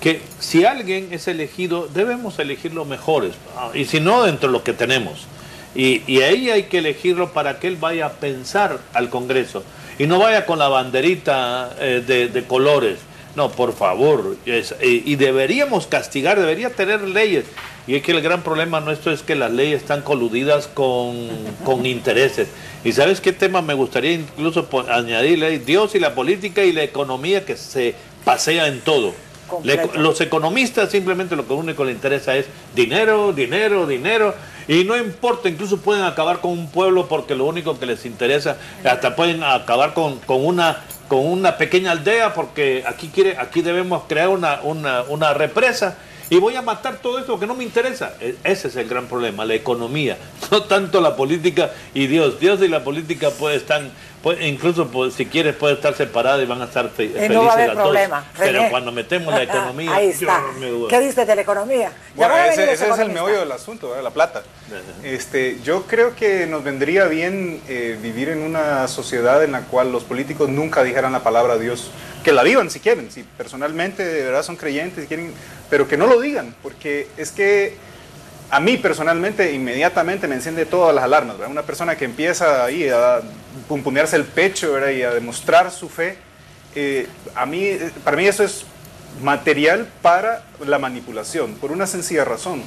que si alguien es elegido, debemos elegir los mejores, y si no, dentro de lo que tenemos. Y ahí hay que elegirlo para que él vaya a pensar al Congreso, y no vaya con la banderita de colores. No, por favor, y deberíamos castigar, debería tener leyes. Y es que el gran problema nuestro es que las leyes están coludidas con intereses. ¿Y sabes qué tema me gustaría incluso añadirle? Dios y la política y la economía, que se pasea en todo. Los economistas simplemente lo que único les interesa es dinero, dinero, dinero, y no importa, incluso pueden acabar con un pueblo porque lo único que les interesa, hasta pueden acabar con una pequeña aldea porque aquí debemos crear una represa y voy a matar todo esto que no me interesa. Ese es el gran problema, la economía, no tanto la política y Dios. Dios y la política incluso si quieres puede estar separada y van a estar felices no va a haber a todos. Problema. Pero cuando metemos la economía, ahí está. ¿Qué dices de la economía? Bueno, ese es el meollo del asunto, ¿verdad? La plata. Yo creo que nos vendría bien vivir en una sociedad en la cual los políticos nunca dijeran la palabra Dios. Que la vivan si quieren, si personalmente de verdad son creyentes, si quieren, pero que no lo digan, porque es que a mí personalmente inmediatamente me enciende todas las alarmas, ¿verdad? Una persona que empieza ahí a pumpunearse el pecho, ¿verdad? Y a demostrar su fe, para mí eso es material para la manipulación, por una sencilla razón,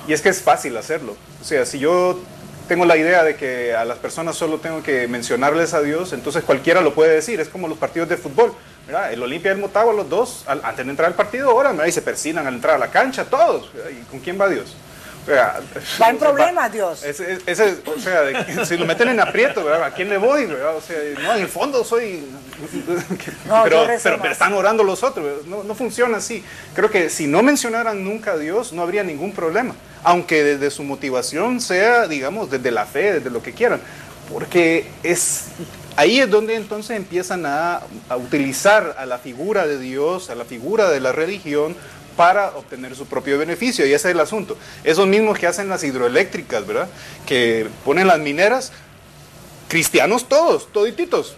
y es que es fácil hacerlo. O sea, si yo tengo la idea de que a las personas solo tengo que mencionarles a Dios, entonces cualquiera lo puede decir. Es como los partidos de fútbol, ¿verdad? El Olimpia y el Motagua, los dos, antes de entrar al partido, oran, ¿verdad? Y se persignan al entrar a la cancha, todos, ¿verdad? ¿Y con quién va Dios? Va en problemas, Dios. O sea, si lo meten en aprieto, ¿verdad? ¿A quién le voy? ¿Verdad? O sea, no, en el fondo soy... pero están orando los otros, no funciona así. Creo que si no mencionaran nunca a Dios, no habría ningún problema. Aunque desde su motivación sea, digamos, desde la fe, desde lo que quieran. Porque ahí es donde entonces empiezan a utilizar a la figura de Dios, a la figura de la religión, para obtener su propio beneficio, y ese es el asunto. Esos mismos que hacen las hidroeléctricas, ¿verdad? Que ponen las mineras, cristianos todos, todititos.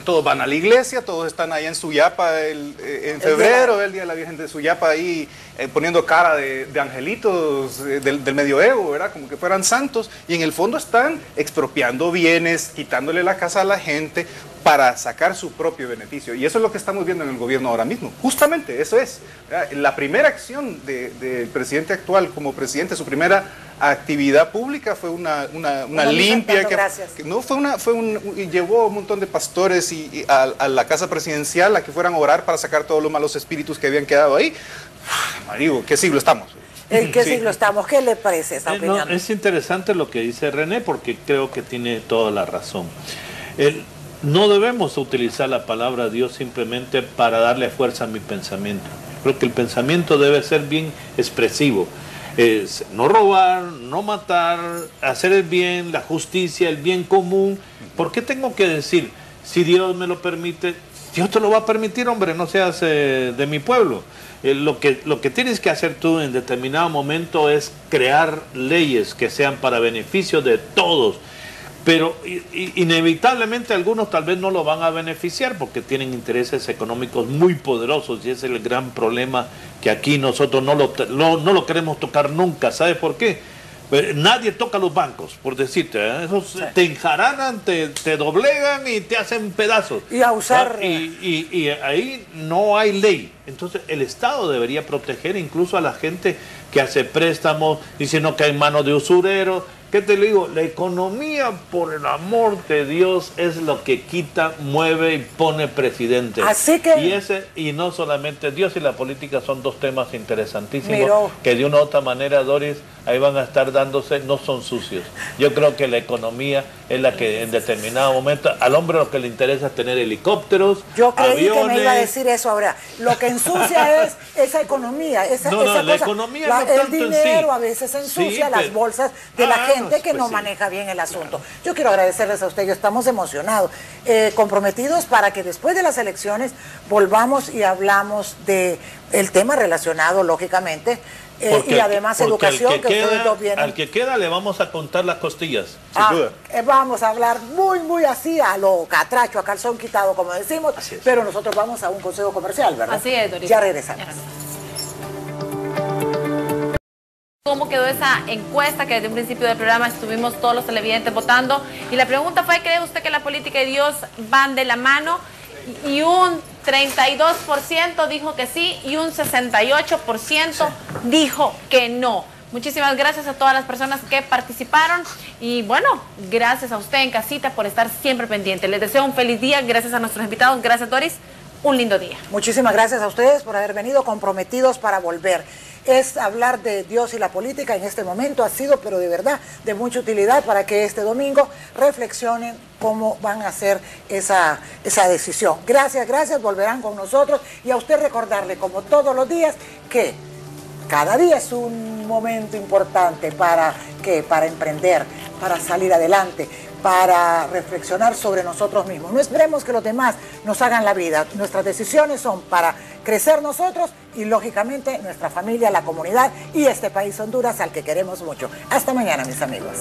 Todos van a la iglesia, todos están ahí en Suyapa en febrero, el Día de la Virgen de Suyapa, ahí poniendo cara de angelitos del medioevo, ¿verdad? Como que fueran santos, y en el fondo están expropiando bienes, quitándole la casa a la gente para sacar su propio beneficio. Y eso es lo que estamos viendo en el gobierno ahora mismo. Justamente eso es, ¿verdad? La primera acción del presidente actual como presidente, su primera actividad pública fue una limpia que no fue y llevó un montón de pastores a la casa presidencial a que fueran a orar para sacar todos los malos espíritus que habían quedado ahí. Marido, ¿qué siglo estamos? ¿En qué siglo estamos? ¿Qué le parece esa opinión? Es interesante lo que dice René, porque creo que tiene toda la razón. No debemos utilizar la palabra Dios simplemente para darle fuerza a mi pensamiento. Creo que el pensamiento debe ser bien expresivo. Es no robar, no matar, hacer el bien, la justicia, el bien común. ¿Por qué tengo que decir, si Dios me lo permite, Dios te lo va a permitir, hombre, no seas de mi pueblo? Lo que tienes que hacer tú en determinado momento es crear leyes que sean para beneficio de todos. pero inevitablemente algunos tal vez no lo van a beneficiar porque tienen intereses económicos muy poderosos y ese es el gran problema que aquí nosotros no lo queremos tocar nunca. ¿Sabe por qué? Nadie toca los bancos, por decirte, ¿eh? Esos te enjaranan, te doblegan y te hacen pedazos. Y a usar... Y ahí no hay ley. Entonces el Estado debería proteger incluso a la gente que hace préstamos, diciendo que hay manos de usureros. ¿Qué te digo? La economía, por el amor de Dios, es lo que quita, mueve y pone presidente. Así que... Y no solamente Dios y la política son dos temas interesantísimos que de una u otra manera, Doris, ahí van a estar dándose, no son sucios. Yo creo que la economía es la que en determinado momento, al hombre lo que le interesa es tener helicópteros, yo creí aviones. Que me iba a decir eso ahora. Lo que ensucia es esa economía, esa cosa. La economía no el tanto dinero en sí. A veces ensucia las bolsas de la gente que no maneja bien el asunto. Yo quiero agradecerles a ustedes, estamos emocionados, comprometidos para que después de las elecciones volvamos y hablamos de el tema relacionado, lógicamente, y además educación, que ustedes dos vienen. Al que queda le vamos a contar las costillas, sin duda. Vamos a hablar muy así, a lo catracho, a calzón quitado, como decimos, pero nosotros vamos a un consejo comercial, ¿verdad? Así es, Doris. Ya regresamos. ¿Cómo quedó esa encuesta que desde un principio del programa estuvimos todos los televidentes votando? Y la pregunta fue, ¿cree usted que la política y Dios van de la mano? Y un 32% dijo que sí y un 68% dijo que no. Muchísimas gracias a todas las personas que participaron y bueno, gracias a usted en casita por estar siempre pendiente. Les deseo un feliz día, gracias a nuestros invitados, gracias Doris, un lindo día. Muchísimas gracias a ustedes por haber venido, comprometidos para volver. Es hablar de Dios y la política en este momento, ha sido, pero de verdad, de mucha utilidad para que este domingo reflexionen cómo van a hacer esa decisión. Gracias, volverán con nosotros y a usted recordarle, como todos los días, que cada día es un momento importante para emprender, para salir adelante, para reflexionar sobre nosotros mismos. No esperemos que los demás nos hagan la vida. Nuestras decisiones son para crecer nosotros y, lógicamente, nuestra familia, la comunidad y este país Honduras al que queremos mucho. Hasta mañana, mis amigos.